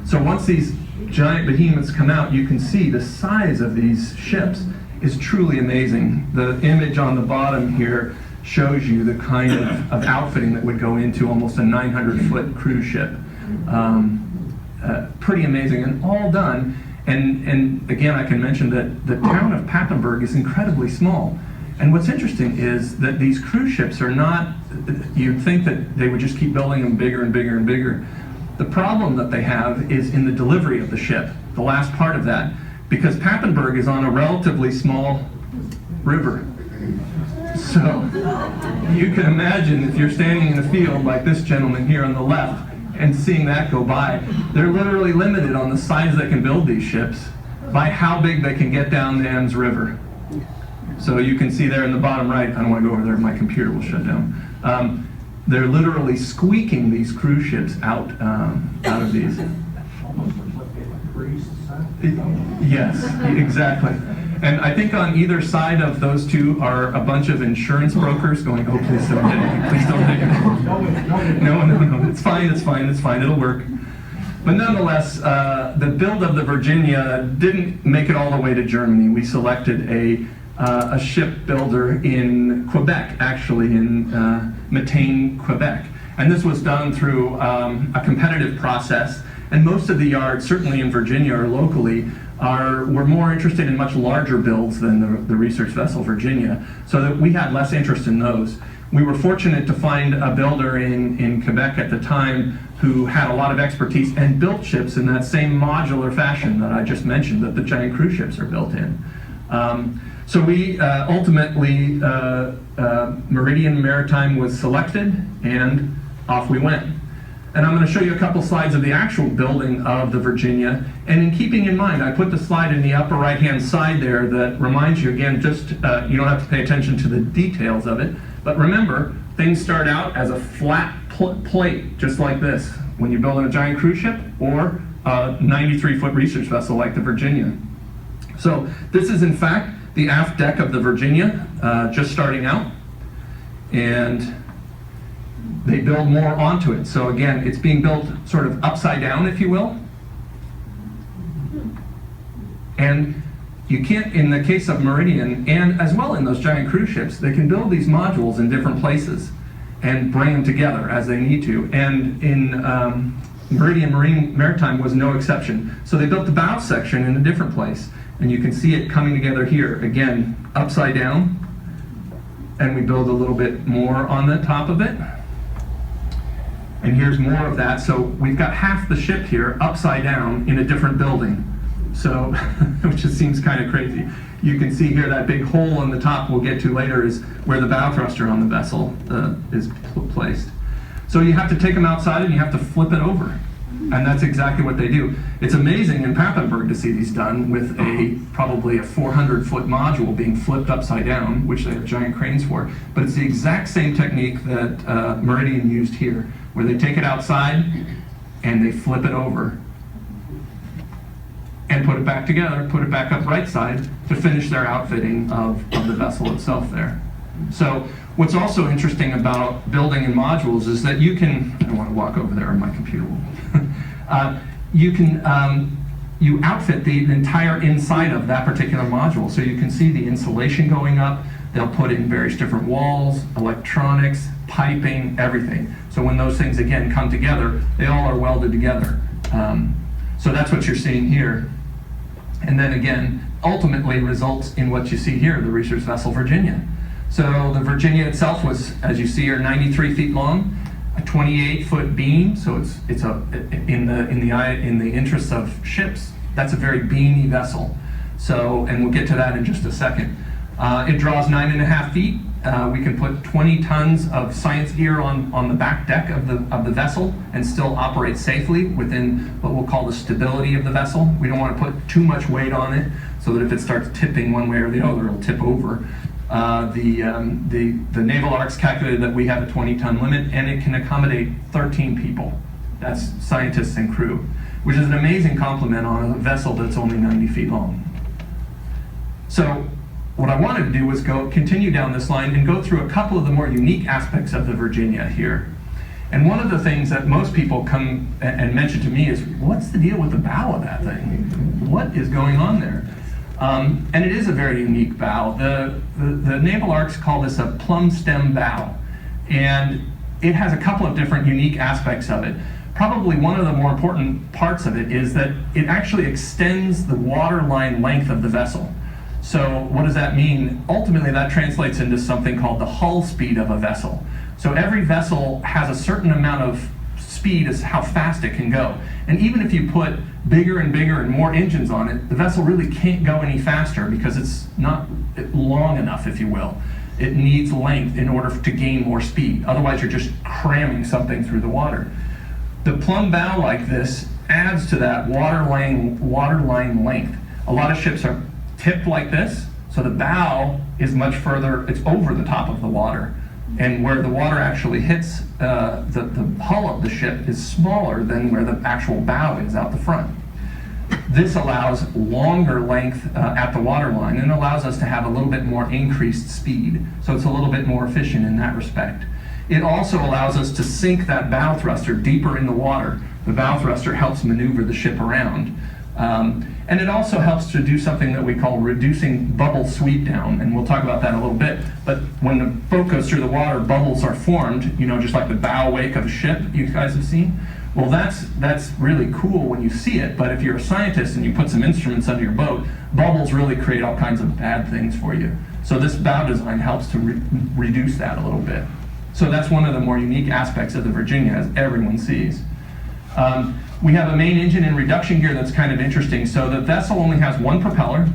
So once these giant behemoths come out, you can see the size of these ships is truly amazing. The image on the bottom here shows you the kind of outfitting that would go into almost a 900-foot cruise ship. Pretty amazing, and all done. And again, I can mention that the town of Papenburg is incredibly small. And what's interesting is that these cruise ships are not, you'd think that they would just keep building them bigger and bigger and bigger. The problem that they have is in the delivery of the ship, the last part of that, because Papenburg is on a relatively small river. So you can imagine if you're standing in a field like this gentleman here on the left and seeing that go by, they're literally limited on the size they can build these ships by how big they can get down the Ems River. So you can see there in the bottom right, I don't want to go over there, my computer will shut down. They're literally squeaking these cruise ships out of these. Yes, exactly. And I think on either side of those two are a bunch of insurance brokers going, oh, please don't hit it, please don't hit it. No, it's fine, it'll work. But nonetheless, the build of the Virginia didn't make it all the way to Germany. We selected a shipbuilder in Quebec, actually, in Matane, Quebec. And this was done through a competitive process. And most of the yards, certainly in Virginia or locally, were more interested in much larger builds than the research vessel Virginia, so that we had less interest in those. We were fortunate to find a builder in Quebec at the time who had a lot of expertise and built ships in that same modular fashion that I just mentioned, that the giant cruise ships are built in. So we ultimately, Meridian Maritime was selected, and off we went. And I'm going to show you a couple slides of the actual building of the Virginia. And in keeping in mind, I put the slide in the upper right-hand side there that reminds you, again, just you don't have to pay attention to the details of it. But remember, things start out as a flat plate, just like this, when you're building a giant cruise ship or a 93-foot research vessel like the Virginia. So this is, in fact, the aft deck of the Virginia, just starting out. And they build more onto it. So again, it's being built sort of upside down, if you will. And you can't, in the case of Meridian, and as well in those giant cruise ships, they can build these modules in different places and bring them together as they need to. And in Meridian Maritime was no exception. So they built the bow section in a different place, and you can see it coming together here, again, upside down, and we build a little bit more on the top of it. And here's more of that. So we've got half the ship here upside down in a different building. So, which just seems kind of crazy. You can see here that big hole on the top we'll get to later is where the bow thruster on the vessel is placed. So you have to take them outside and you have to flip it over. And that's exactly what they do. It's amazing in Pathfinder to see these done with probably a 400-foot module being flipped upside down, which they have giant cranes for. But it's the exact same technique that Meridian used here, where they take it outside and they flip it over and put it back together, put it back up right side to finish their outfitting of the vessel itself there. So what's also interesting about building in modules is that you can, I don't want to walk over there on my computer. You outfit the entire inside of that particular module. So you can see the insulation going up. They'll put in various different walls, electronics, piping, everything. So when those things again come together, they all are welded together. So that's what you're seeing here. And then again, ultimately results in what you see here, the research vessel Virginia. So the Virginia itself was, as you see here, 93 feet long, a 28-foot beam. So it's in the interest of ships, that's a very beamy vessel. So, and we'll get to that in just a second. It draws 9.5 feet. We can put 20 tons of science gear on the back deck of the vessel and still operate safely within what we'll call the stability of the vessel. We don't want to put too much weight on it so that if it starts tipping one way or the other, it'll tip over. The Naval Arc's calculated that we have a 20-ton limit and it can accommodate 13 people. That's scientists and crew, which is an amazing compliment on a vessel that's only 90 feet long. So what I wanted to do was continue down this line and go through a couple of the more unique aspects of the Virginia here. And one of the things that most people come and mention to me is, what's the deal with the bow of that thing? What is going on there? And it is a very unique bow. The Naval Arcs call this a plumb stem bow. And it has a couple of different unique aspects of it. Probably one of the more important parts of it is that it actually extends the waterline length of the vessel. So what does that mean? Ultimately, that translates into something called the hull speed of a vessel. So every vessel has a certain amount of speed as how fast it can go. And even if you put bigger and bigger and more engines on it, the vessel really can't go any faster because it's not long enough, if you will. It needs length in order to gain more speed. Otherwise, you're just cramming something through the water. The plumb bow like this adds to that waterline length. A lot of ships are tipped like this, so the bow is much further, it's over the top of the water. And where the water actually hits the hull of the ship is smaller than where the actual bow is out the front. This allows longer length at the waterline and allows us to have a little bit more increased speed. So it's a little bit more efficient in that respect. It also allows us to sink that bow thruster deeper in the water. The bow thruster helps maneuver the ship around. And it also helps to do something that we call reducing bubble sweep down, and we'll talk about that in a little bit. But when the boat goes through the water, bubbles are formed, you know, just like the bow wake of a ship you guys have seen. Well, that's really cool when you see it, but if you're a scientist and you put some instruments under your boat, bubbles really create all kinds of bad things for you. So this bow design helps to reduce that a little bit. So that's one of the more unique aspects of the Virginia, as everyone sees. We have a main engine and reduction gear that's kind of interesting. So the vessel only has one propeller,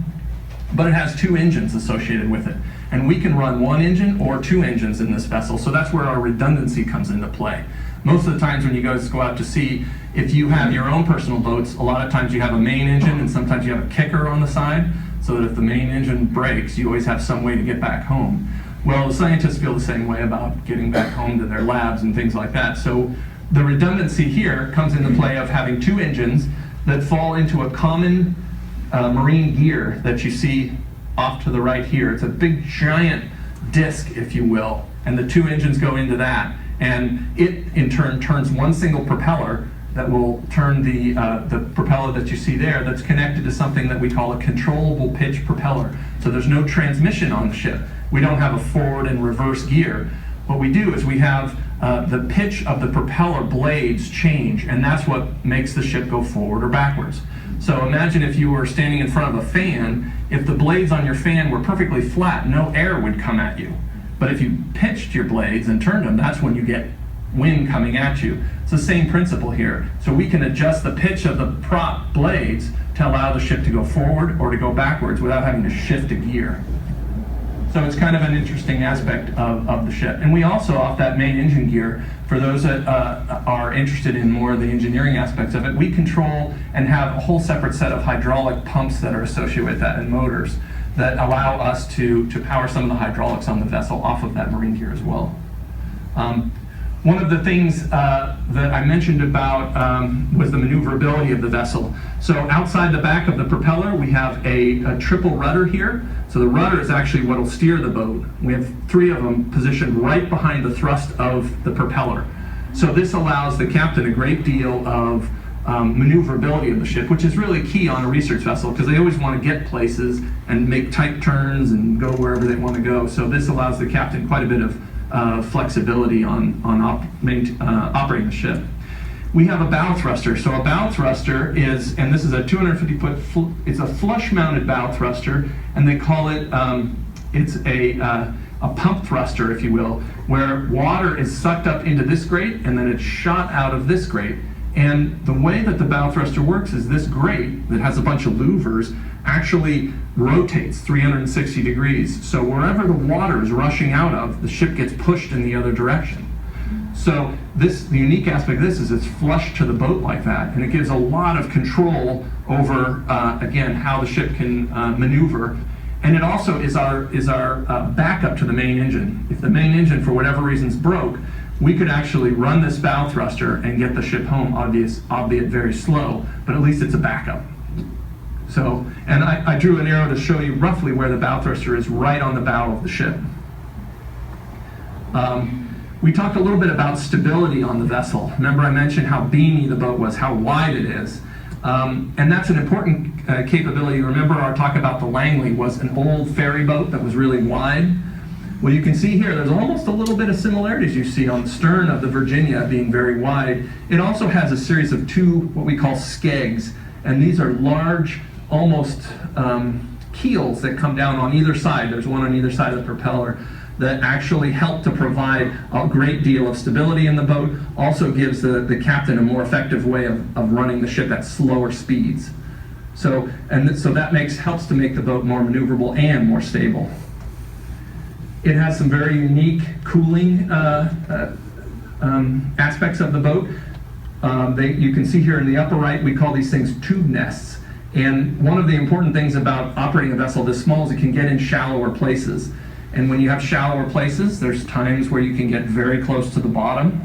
but it has two engines associated with it. And we can run one engine or two engines in this vessel, so that's where our redundancy comes into play. Most of the times when you guys go out to sea, if you have your own personal boats, a lot of times you have a main engine and sometimes you have a kicker on the side, so that if the main engine breaks, you always have some way to get back home. Well, the scientists feel the same way about getting back home to their labs and things like that. So the redundancy here comes into play of having two engines that fall into a common marine gear that you see off to the right here. It's a big giant disc, if you will, and the two engines go into that. And it, in turn, turns one single propeller that will turn the propeller that you see there, that's connected to something that we call a controllable pitch propeller. So there's no transmission on the ship. We don't have a forward and reverse gear. What we do is we have the pitch of the propeller blades change, and that's what makes the ship go forward or backwards. So imagine if you were standing in front of a fan, if the blades on your fan were perfectly flat, no air would come at you. But if you pitched your blades and turned them, that's when you get wind coming at you. It's the same principle here. So we can adjust the pitch of the prop blades to allow the ship to go forward or to go backwards without having to shift a gear. So it's kind of an interesting aspect of the ship. And we also, off that main engine gear, for those that are interested in more of the engineering aspects of it, we control and have a whole separate set of hydraulic pumps that are associated with that and motors that allow us to power some of the hydraulics on the vessel off of that marine gear as well. One of the things that I mentioned about was the maneuverability of the vessel. So outside the back of the propeller, we have a triple rudder here. So the rudder is actually what will steer the boat. We have 3 of them positioned right behind the thrust of the propeller. So this allows the captain a great deal of maneuverability of the ship, which is really key on a research vessel because they always want to get places and make tight turns and go wherever they want to go. So this allows the captain quite a bit of flexibility on operating the ship. We have a bow thruster. So a bow thruster is, and this is a 250-foot, it's a flush-mounted bow thruster, and they call it, it's a pump thruster, if you will, where water is sucked up into this grate and then it's shot out of this grate. And the way that the bow thruster works is this grate that has a bunch of louvers actually rotates 360 degrees. So wherever the water is rushing out of, the ship gets pushed in the other direction. So the unique aspect of this is it's flush to the boat like that, and it gives a lot of control over, again, how the ship can maneuver. And it also is our backup to the main engine. If the main engine, for whatever reasons, broke, we could actually run this bow thruster and get the ship home, albeit very slow, but at least it's a backup. So, and I drew an arrow to show you roughly where the bow thruster is, right on the bow of the ship. We talked a little bit about stability on the vessel. Remember I mentioned how beamy the boat was, how wide it is. And that's an important capability. Remember our talk about the Langley was an old ferry boat that was really wide. Well, you can see here, there's almost a little bit of similarities you see on the stern of the Virginia being very wide. It also has a series of 2, what we call skegs, and these are large, almost keels that come down on either side. There's one on either side of the propeller that actually help to provide a great deal of stability in the boat, also gives the captain a more effective way of running the ship at slower speeds. So that helps to make the boat more maneuverable and more stable. It has some very unique cooling aspects of the boat. You can see here in the upper right, we call these things tube nests. And one of the important things about operating a vessel this small is it can get in shallower places. And when you have shallower places, there's times where you can get very close to the bottom.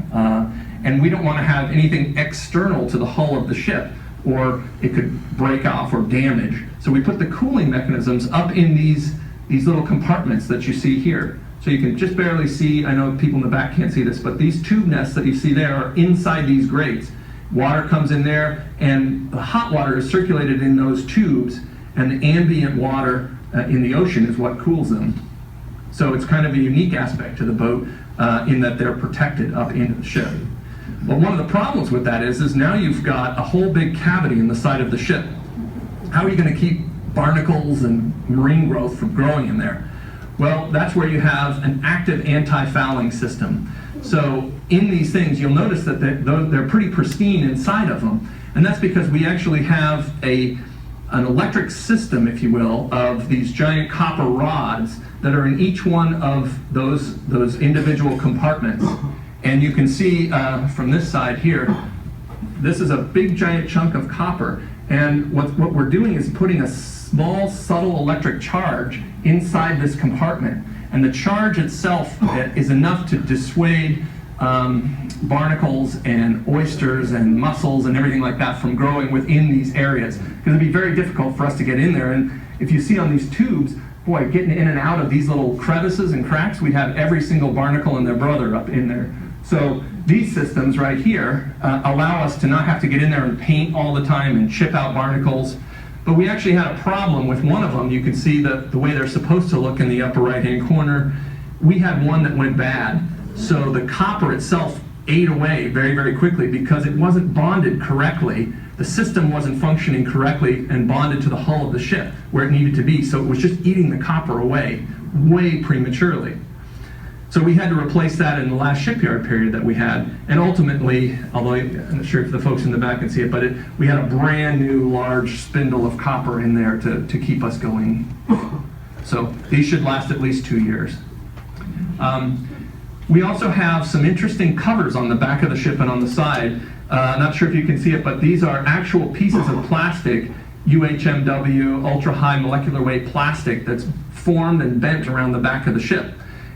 And we don't want to have anything external to the hull of the ship, or it could break off or damage. So we put the cooling mechanisms up in these little compartments that you see here. So you can just barely see, I know people in the back can't see this, but these tube nests that you see there are inside these grates. Water comes in there, and the hot water is circulated in those tubes, and the ambient water in the ocean is what cools them. So it's kind of a unique aspect to the boat in that they're protected up into the ship. But one of the problems with that is now you've got a whole big cavity in the side of the ship. How are you going to keep barnacles and marine growth from growing in there? Well, that's where you have an active anti-fouling system. So in these things, you'll notice that they're pretty pristine inside of them. And that's because we actually have an electric system, if you will, of these giant copper rods that are in each one of those individual compartments. And you can see from this side here, this is a big giant chunk of copper. And what we're doing is putting a small, subtle electric charge inside this compartment. And the charge itself is enough to dissuade barnacles and oysters and mussels and everything like that from growing within these areas. Because it'd be very difficult for us to get in there. And if you see on these tubes, boy, getting in and out of these little crevices and cracks, we'd have every single barnacle and their brother up in there. So these systems right here allow us to not have to get in there and paint all the time and chip out barnacles. But we actually had a problem with one of them. You can see the way they're supposed to look in the upper right-hand corner. We had one that went bad. So the copper itself ate away very, very quickly because it wasn't bonded correctly. The system wasn't functioning correctly and bonded to the hull of the ship where it needed to be. So it was just eating the copper away way prematurely. So we had to replace that in the last shipyard period that we had. And ultimately, although I'm not sure if the folks in the back can see it, but we had a brand new large spindle of copper in there to keep us going. So these should last at least 2 years. We also have some interesting covers on the back of the ship and on the side. Not sure if you can see it, but these are actual pieces of plastic, UHMW, ultra high molecular weight plastic that's formed and bent around the back of the ship.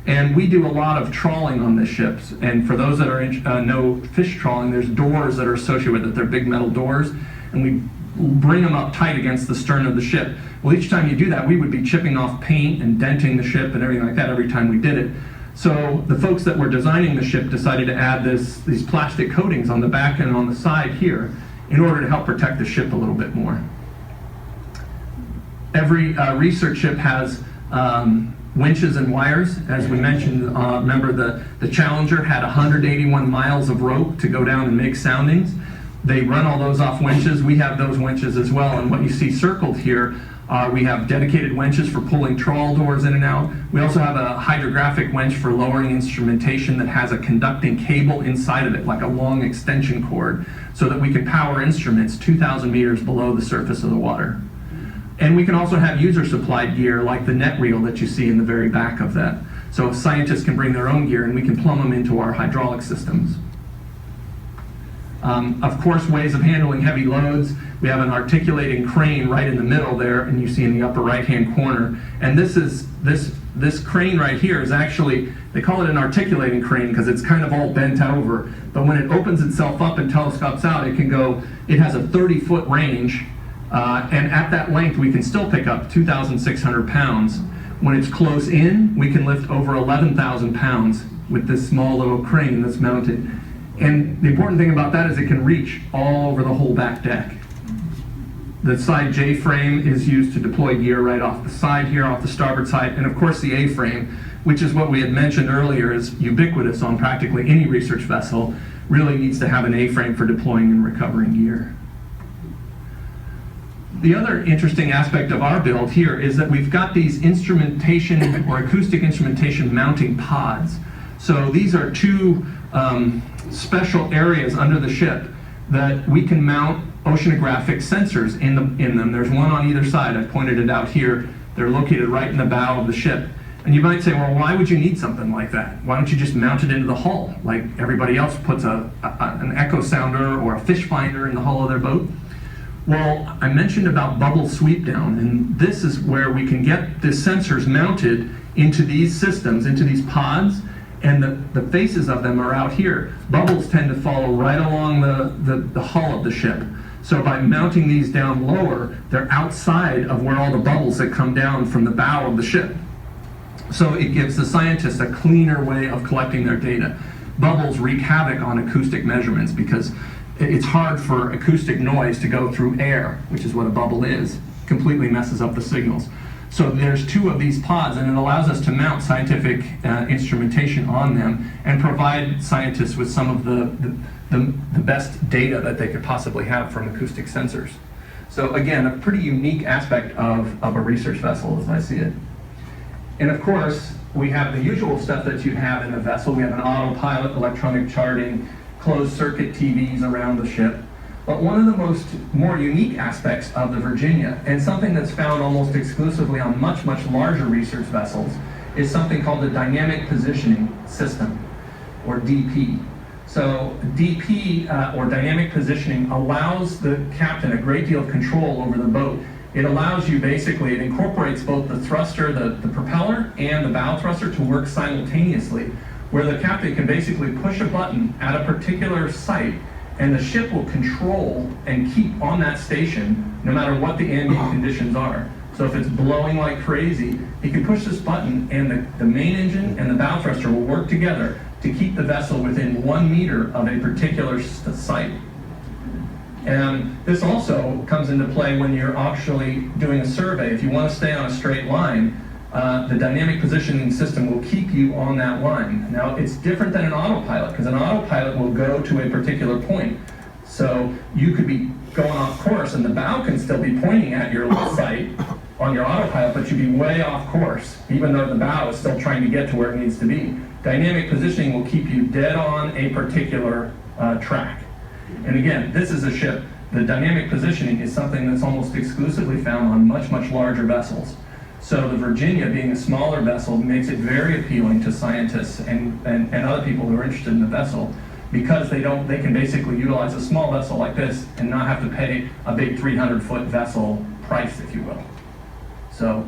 And we do a lot of trawling on the ships. And for those that know fish trawling, there's doors that are associated with it. They're big metal doors, and we bring them up tight against the stern of the ship. Well, each time you do that, we would be chipping off paint and denting the ship and everything like that every time we did it. So the folks that were designing the ship decided to add these plastic coatings on the back and on the side here in order to help protect the ship a little bit more. Every research ship has winches and wires. As we mentioned, remember the Challenger had 181 miles of rope to go down and make soundings. They run all those off winches. We have those winches as well. And what you see circled here, we have dedicated winches for pulling trawl doors in and out. We also have a hydrographic winch for lowering instrumentation that has a conducting cable inside of it, like a long extension cord, so that we can power instruments 2,000 meters below the surface of the water. And we can also have user-supplied gear like the net reel that you see in the very back of that. So scientists can bring their own gear and we can plumb them into our hydraulic systems. Of course, ways of handling heavy loads. We have an articulating crane right in the middle there, and you see in the upper right-hand corner. And this crane right here is actually, they call it an articulating crane because it's kind of all bent over. But when it opens itself up and telescopes out, it has a 30-foot range. And at that length, we can still pick up 2,600 pounds. When it's close in, we can lift over 11,000 pounds with this small little crane that's mounted. And the important thing about that is it can reach all over the whole back deck. The side J frame is used to deploy gear right off the side here, off the starboard side. And of course the A frame, which is what we had mentioned earlier, is ubiquitous on practically any research vessel, really needs to have an A frame for deploying and recovering gear. The other interesting aspect of our build here is that we've got these instrumentation or acoustic instrumentation mounting pods. So these are two special areas under the ship that we can mount oceanographic sensors in them. There's one on either side. I pointed it out here. They're located right in the bow of the ship. And you might say, well, why would you need something like that? Why don't you just mount it into the hull like everybody else puts an echo sounder or a fish finder in the hull of their boat? Well, I mentioned about bubble sweep down, and this is where we can get the sensors mounted into these systems, into these pods, and the faces of them are out here. Bubbles tend to follow right along the hull of the ship. So by mounting these down lower, they're outside of where all the bubbles that come down from the bow of the ship. So it gives the scientists a cleaner way of collecting their data. Bubbles wreak havoc on acoustic measurements because it's hard for acoustic noise to go through air, which is what a bubble is. Completely messes up the signals. So there's two of these pods, and it allows us to mount scientific instrumentation on them and provide scientists with some of the best data that they could possibly have from acoustic sensors. So again, a pretty unique aspect of a research vessel as I see it. And of course, we have the usual stuff that you have in a vessel. We have an autopilot, electronic charting, closed circuit TVs around the ship. But one of the more unique aspects of the Virginia, and something that's found almost exclusively on much, much larger research vessels, is something called the Dynamic Positioning System, or DP. So DP, or Dynamic Positioning, allows the captain a great deal of control over the boat. It allows you basically, it incorporates both the thruster, the propeller, and the bow thruster to work simultaneously, where the captain can basically push a button at a particular site and the ship will control and keep on that station no matter what the ambient conditions are. So if it's blowing like crazy, he can push this button and the main engine and the bow thruster will work together to to keep the vessel within 1 meter of a particular site. And this also comes into play when you're actually doing a survey. If you want to stay on a straight line, the dynamic positioning system will keep you on that line. Now, it's different than an autopilot, because an autopilot will go to a particular point. So you could be going off course, and the bow can still be pointing at your site on your autopilot, but you'd be way off course, even though the bow is still trying to get to where it needs to be. Dynamic positioning will keep you dead on a particular track. And again, this is a ship. The dynamic positioning is something that's almost exclusively found on much, much larger vessels. So the Virginia, being a smaller vessel, makes it very appealing to scientists and other people who are interested in the vessel, because they can basically utilize a small vessel like this and not have to pay a big 300-foot vessel price, if you will. So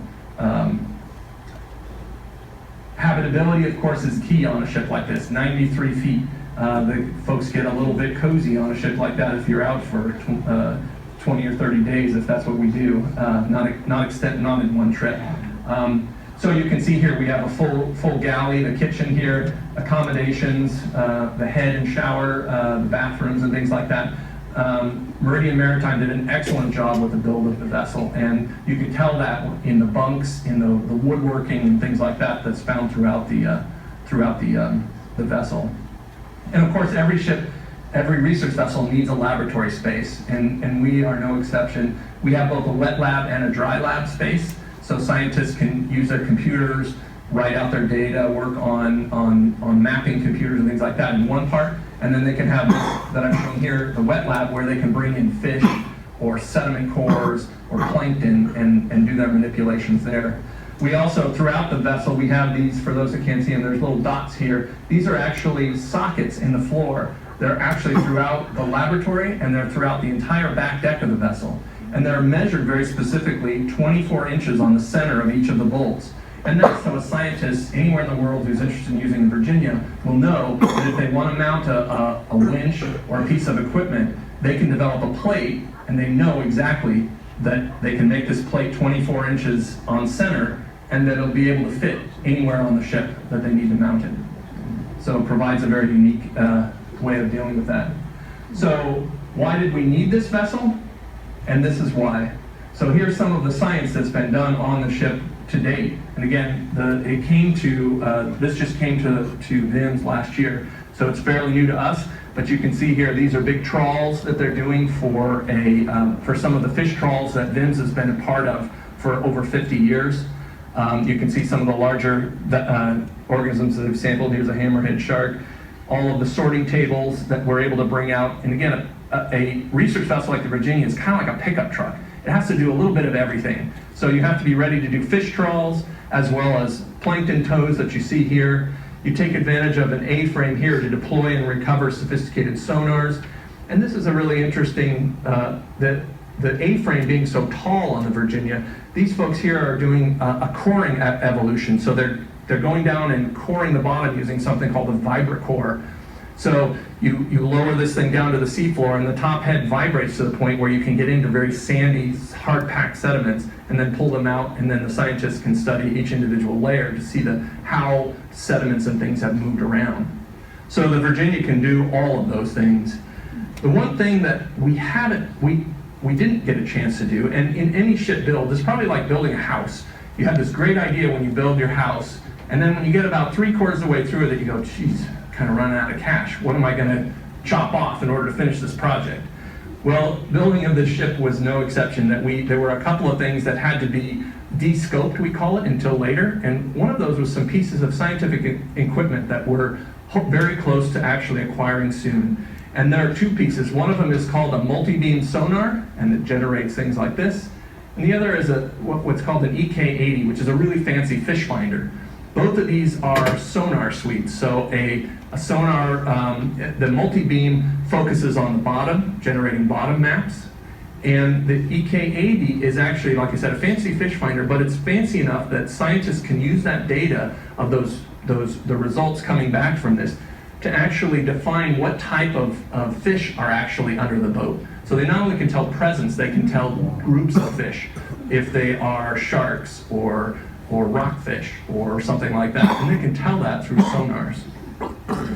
habitability, of course, is key on a ship like this. 93 feet. The folks get a little bit cozy on a ship like that if you're out for 20 or 30 days, if that's what we do, not in one trip. So you can see here we have a full galley, the kitchen here, accommodations, the head and shower, the bathrooms and things like that. Meridian Maritime did an excellent job with the build of the vessel, and you can tell that in the bunks, in the woodworking and things like that that's found throughout the vessel. And of course, every ship, every research vessel needs a laboratory space, and we are no exception. We have both a wet lab and a dry lab space, so scientists can use their computers, write out their data, work on mapping computers and things like that in one part, and then they can have this that I'm showing here, the wet lab, where they can bring in fish or sediment cores or plankton and do their manipulations there. We also, throughout the vessel, we have these, for those that can't see them, there's little dots here. These are actually sockets in the floor. They're actually throughout the laboratory, and they're throughout the entire back deck of the vessel. And they're measured very specifically 24 inches on the center of each of the bolts. And that's so a scientist anywhere in the world who's interested in using the Virginia will know that if they want to mount a winch or a piece of equipment, they can develop a plate, and they know exactly that they can make this plate 24 inches on center, and that it'll be able to fit anywhere on the ship that they need to mount it. So it provides a very unique way of dealing with that. So why did we need this vessel? And this is why. So here's some of the science that's been done on the ship to date. And again, this just came to VIMS last year, so it's fairly new to us. But you can see here, these are big trawls that they're doing for some of the fish trawls that VIMS has been a part of for over 50 years. You can see some of the larger organisms that have sampled. Here's a hammerhead shark. All of the sorting tables that we're able to bring out. And again, a research vessel like the Virginia is kind of like a pickup truck. It has to do a little bit of everything. So you have to be ready to do fish trawls, as well as plankton tows that you see here. You take advantage of an A-frame here to deploy and recover sophisticated sonars. And this is a really interesting, the A-frame being so tall on the Virginia, these folks here are doing a coring evolution. So they're going down and coring the bottom using something called the vibracore. So you lower this thing down to the seafloor, and the top head vibrates to the point where you can get into very sandy, hard-packed sediments, and then pull them out, and then the scientists can study each individual layer to see how sediments and things have moved around. So the Virginia can do all of those things. The one thing that we didn't get a chance to do, and in any ship build, it's probably like building a house. You have this great idea when you build your house, and then when you get about 3/4 of the way through it, you go, geez, kind of running out of cash. What am I going to chop off in order to finish this project? Well, building of this ship was no exception. There were a couple of things that had to be de-scoped, we call it, until later. And one of those was some pieces of scientific equipment that we're very close to actually acquiring soon. And there are two pieces. One of them is called a multi-beam sonar, and it generates things like this. And the other is what's called an EK80, which is a really fancy fish finder. Both of these are sonar suites. So a sonar, the multi-beam focuses on the bottom, generating bottom maps. And the EK80 is actually, like I said, a fancy fish finder, but it's fancy enough that scientists can use that data of the results coming back from this to actually define what type of fish are actually under the boat. So they not only can tell presence, they can tell groups of fish, if they are sharks or rockfish or something like that, and they can tell that through sonars.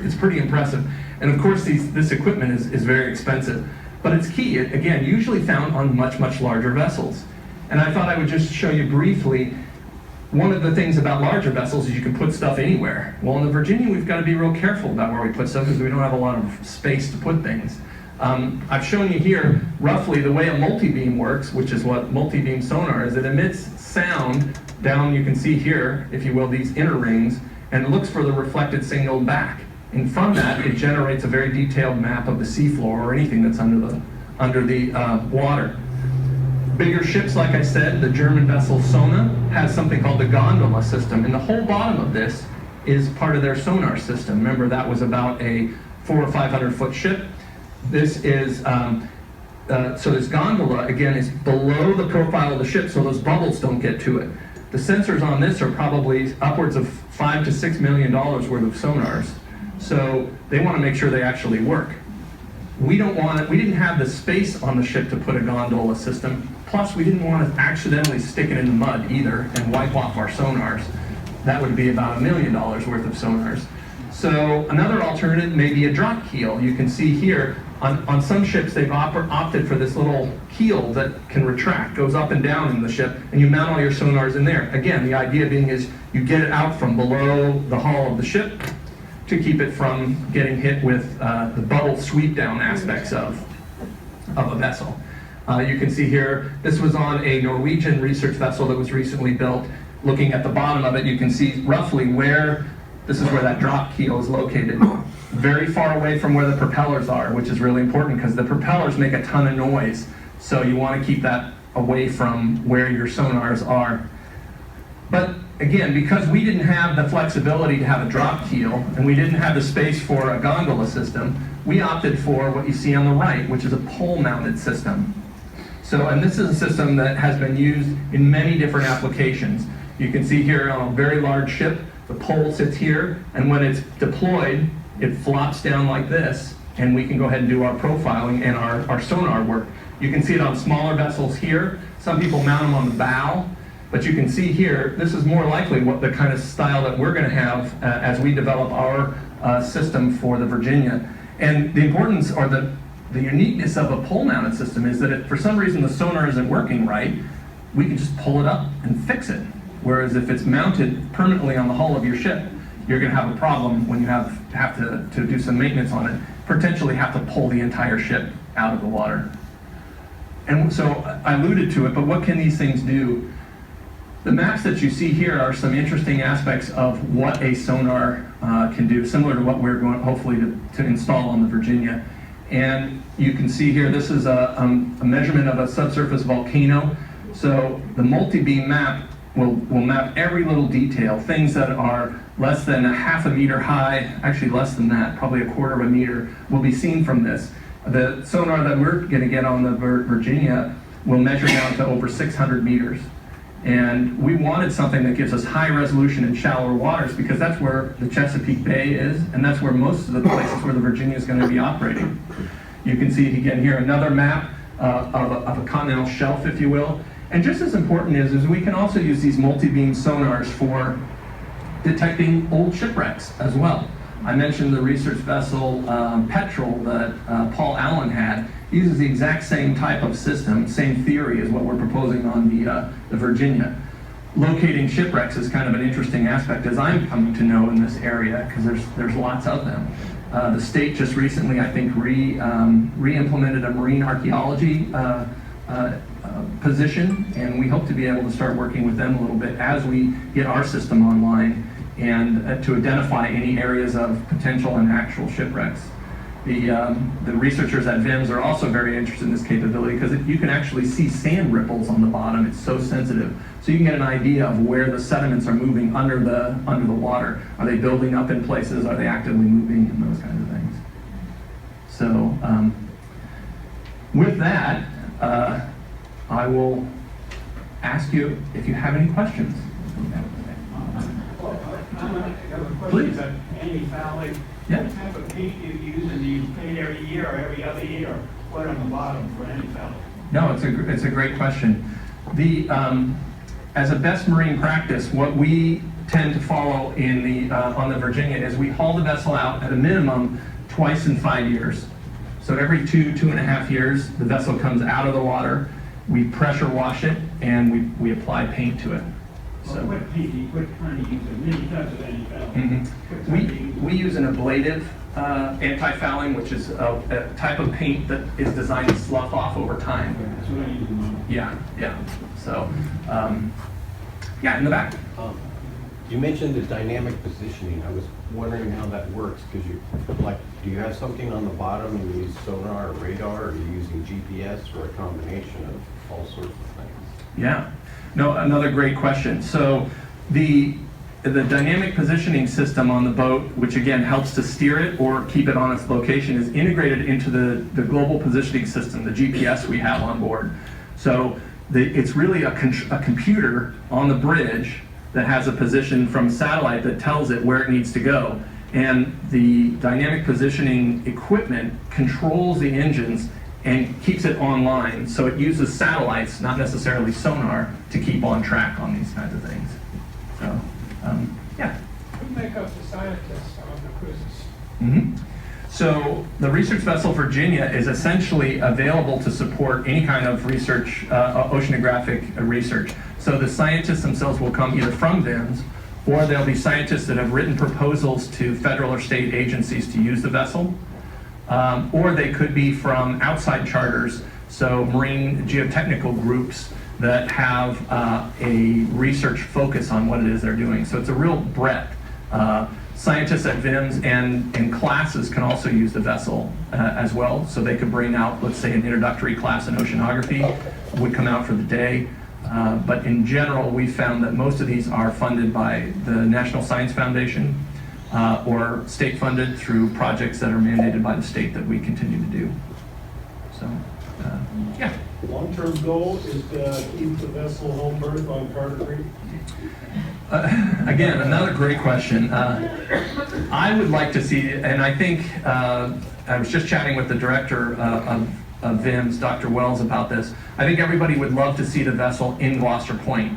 it's pretty impressive. And of course, this equipment is very expensive, but it's key. Again, usually found on much, much larger vessels. And I thought I would just show you briefly, one of the things about larger vessels is you can put stuff anywhere. Well, in the Virginia, we've got to be real careful about where we put stuff because we don't have a lot of space to put things. I've shown you here roughly the way a multi-beam works, which is what multi-beam sonar is. It emits sound down, you can see here, if you will, these inner rings, and looks for the reflected signal back. And from that, it generates a very detailed map of the seafloor or anything that's under the water. Bigger ships, like I said, the German vessel Sona has something called the gondola system, and the whole bottom of this is part of their sonar system. Remember, that was about a 400 or 500 foot ship. This is, so this gondola, again, is below the profile of the ship, so those bubbles don't get to it. The sensors on this are probably upwards of $5 to $6 million worth of sonars, so they want to make sure they actually work. We didn't have the space on the ship to put a gondola system, plus we didn't want to accidentally stick it in the mud either and wipe off our sonars. That would be about $1 million worth of sonars. So another alternative may be a drop keel. You can see here, on some ships they've opted for this little keel that can retract, goes up and down in the ship, and you mount all your sonars in there. Again, the idea being is you get it out from below the hull of the ship to keep it from getting hit with the bubble sweep down aspects of a vessel. You can see here, this was on a Norwegian research vessel that was recently built. Looking at the bottom of it, you can see roughly where, this is where that drop keel is located. Very far away from where the propellers are, which is really important because the propellers make a ton of noise. So you want to keep that away from where your sonars are. But again, because we didn't have the flexibility to have a drop keel and we didn't have the space for a gondola system, we opted for what you see on the right, which is a pole-mounted system. So, and this is a system that has been used in many different applications. You can see here on a very large ship, the pole sits here, and when it's deployed, it flops down like this, and we can go ahead and do our profiling and our sonar work. You can see it on smaller vessels here. Some people mount them on the bow, but you can see here, this is more likely what the kind of style that we're going to have as we develop our system for the Virginia. And the importance or the uniqueness of a pole-mounted system is that if for some reason the sonar isn't working right, we can just pull it up and fix it. Whereas if it's mounted permanently on the hull of your ship, you're going to have a problem when you have to do some maintenance on it, potentially have to pull the entire ship out of the water. And so I alluded to it, but what can these things do? The maps that you see here are some interesting aspects of what a sonar can do, similar to what we're going hopefully to install on the Virginia. And you can see here, this is a measurement of a subsurface volcano. So the multi-beam map will map every little detail. Things that are less than a half a meter high, actually less than that, probably a quarter of a meter, will be seen from this. The sonar that we're going to get on the Virginia will measure down to over 600 meters. And we wanted something that gives us high resolution in shallower waters because that's where the Chesapeake Bay is, and that's where most of the places where the Virginia is going to be operating. You can see again here another map of a continental shelf, if you will. And just as important is we can also use these multi-beam sonars for detecting old shipwrecks as well. I mentioned the research vessel Petrel that Paul Allen had. Uses the exact same type of system, same theory as what we're proposing on the Virginia. Locating shipwrecks is kind of an interesting aspect, as I'm coming to know in this area, because there's lots of them. The state just recently, I think, re-implemented a marine archaeology position, and we hope to be able to start working with them a little bit as we get our system online and to identify any areas of potential and actual shipwrecks. The researchers at VIMS are also very interested in this capability because you can actually see sand ripples on the bottom. It's so sensitive. So you can get an idea of where the sediments are moving under the water. Are they building up in places? Are they actively moving? And those kinds of things. So with that, I will ask you if you have any questions. Please. Antifouling. Yeah. What type of paint do you use, and do you paint every year or every other year? What on the bottom for antifouling? No, it's a great question. As a best marine practice, what we tend to follow in the on the Virginia is we haul the vessel out at a minimum twice in 5 years. So every 2.5 years, the vessel comes out of the water, we pressure wash it, and we apply paint to it. So What paint, what kind of use? Many types of antifouling. we use an ablative anti-fouling, which is a type of paint that is designed to slough off over time. That's what I use in mine. Yeah. So, yeah, in the back. You mentioned the dynamic positioning. I was wondering how that works, because do you have something on the bottom and you use sonar or radar, or are you using GPS, or a combination of all sorts of things? Yeah. No, another great question. So the dynamic positioning system on the boat, which again helps to steer it or keep it on its location, is integrated into the global positioning system, the GPS we have on board. So it's really a computer on the bridge that has a position from satellite that tells it where it needs to go. And the dynamic positioning equipment controls the engines and keeps it online. So it uses satellites, not necessarily sonar, to keep on track on these kinds of things. So, yeah. Who make up the scientists on the cruises? Mm-hmm. So the research vessel Virginia is essentially available to support any kind of research, oceanographic research. So the scientists themselves will come either from VIMS, or there'll be scientists that have written proposals to federal or state agencies to use the vessel, or they could be from outside charters, so marine geotechnical groups that have a research focus on what it is they're doing. So it's a real breadth. Scientists at VIMS and classes can also use the vessel as well. So they could bring out, let's say, an introductory class in oceanography, would come out for the day. But in general, we found that most of these are funded by the National Science Foundation or state funded through projects that are mandated by the state that we continue to do. So, yeah. Long-term goal is to keep the vessel home berth on Carter Creek. Again, another great question. I would like to see, and I think I was just chatting with the director of VIMS, Dr. Wells, about this. I think everybody would love to see the vessel in Gloucester Point.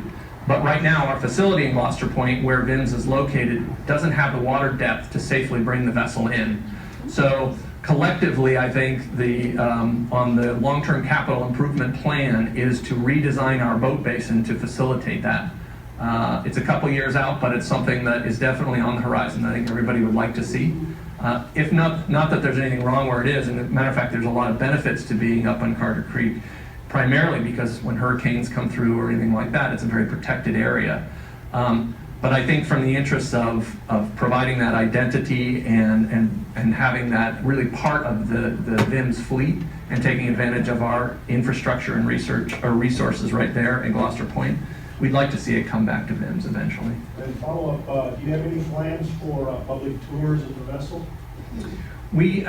But right now, our facility in Gloucester Point, where VIMS is located, doesn't have the water depth to safely bring the vessel in. So collectively, I think the on the long-term capital improvement plan is to redesign our boat basin to facilitate that. It's a couple years out, but it's something that is definitely on the horizon. I think everybody would like to see. If not that there's anything wrong where it is, and as a matter of fact, there's a lot of benefits to being up on Carter Creek, primarily because when hurricanes come through or anything like that, it's a very protected area. But I think from the interests of providing that identity and having that really part of the VIMS fleet and taking advantage of our infrastructure and research or resources right there in Gloucester Point, we'd like to see it come back to VIMS eventually. And follow up, do you have any plans for public tours of the vessel? We,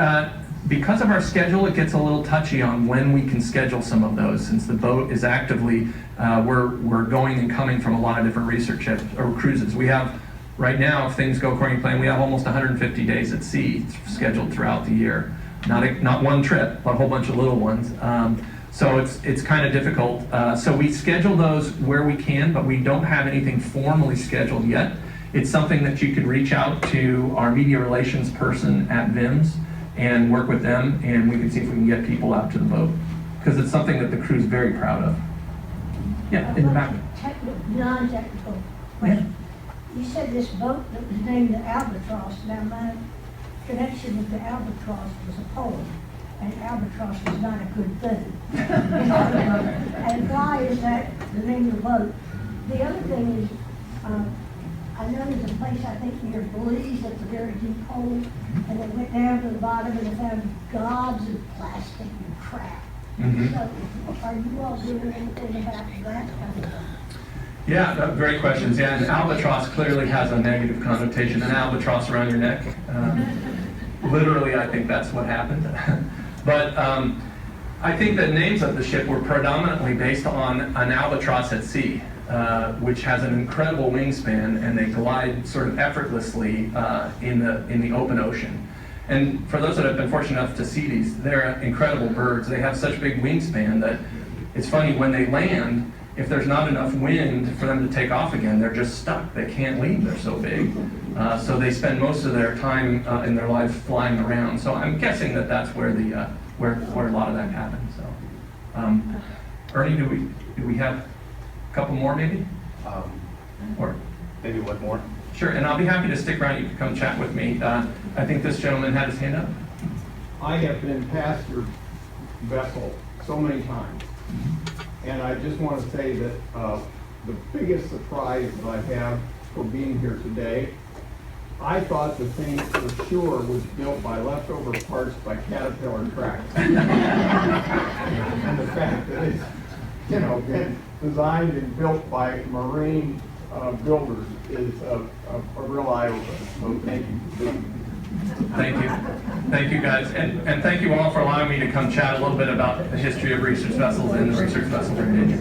because of our schedule, it gets a little touchy on when we can schedule some of those, since the boat is actively, we're going and coming from a lot of different research or cruises. We have, right now, if things go according to plan, we have almost 150 days at sea scheduled throughout the year. Not one trip, but a whole bunch of little ones. So it's kind of difficult. So we schedule those where we can, but we don't have anything formally scheduled yet. It's something that you could reach out to our media relations person at VIMS and work with them, and we can see if we can get people out to the boat, because it's something that the crew's very proud of. Yeah, in the back. Non-technical question. You said this boat that was named the Albatross. Now, my connection with the Albatross was a poem, and Albatross was not a good thing. And why is that the name of the boat? The other thing is, I know there's a place, I think, near Belize, that's a very deep hole, and they went down to the bottom and they found gobs of plastic and crap. Mm-hmm. So, are you all doing anything about that kind of thing? Yeah, great questions. Yeah, and albatross clearly has a negative connotation. An albatross around your neck. Literally, I think that's what happened. But I think the names of the ship were predominantly based on an albatross at sea, which has an incredible wingspan, and they glide sort of effortlessly in the open ocean. And for those that have been fortunate enough to see these, they're incredible birds. They have such big wingspan that it's funny when they land. if there's not enough wind for them to take off again, they're just stuck. They can't leave, they're so big. So they spend most of their time in their life flying around. So I'm guessing that that's where the where a lot of that happens. So, Ernie, do we have a couple more maybe? Or Maybe one more? sure, and I'll be happy to stick around. You can come chat with me. I think this gentleman had his hand up. I have been past your vessel so many times, and I just want to say that the biggest surprise that I have for being here today, I thought the thing for sure was built by leftover parts by Caterpillar tractors. And the fact that it's, been designed and built by marine builders is a real eye-opener. So thank you for being here. Thank you. Thank you, guys. And thank you all for allowing me to come chat a little bit about the history of research vessels and the research vessel bridge.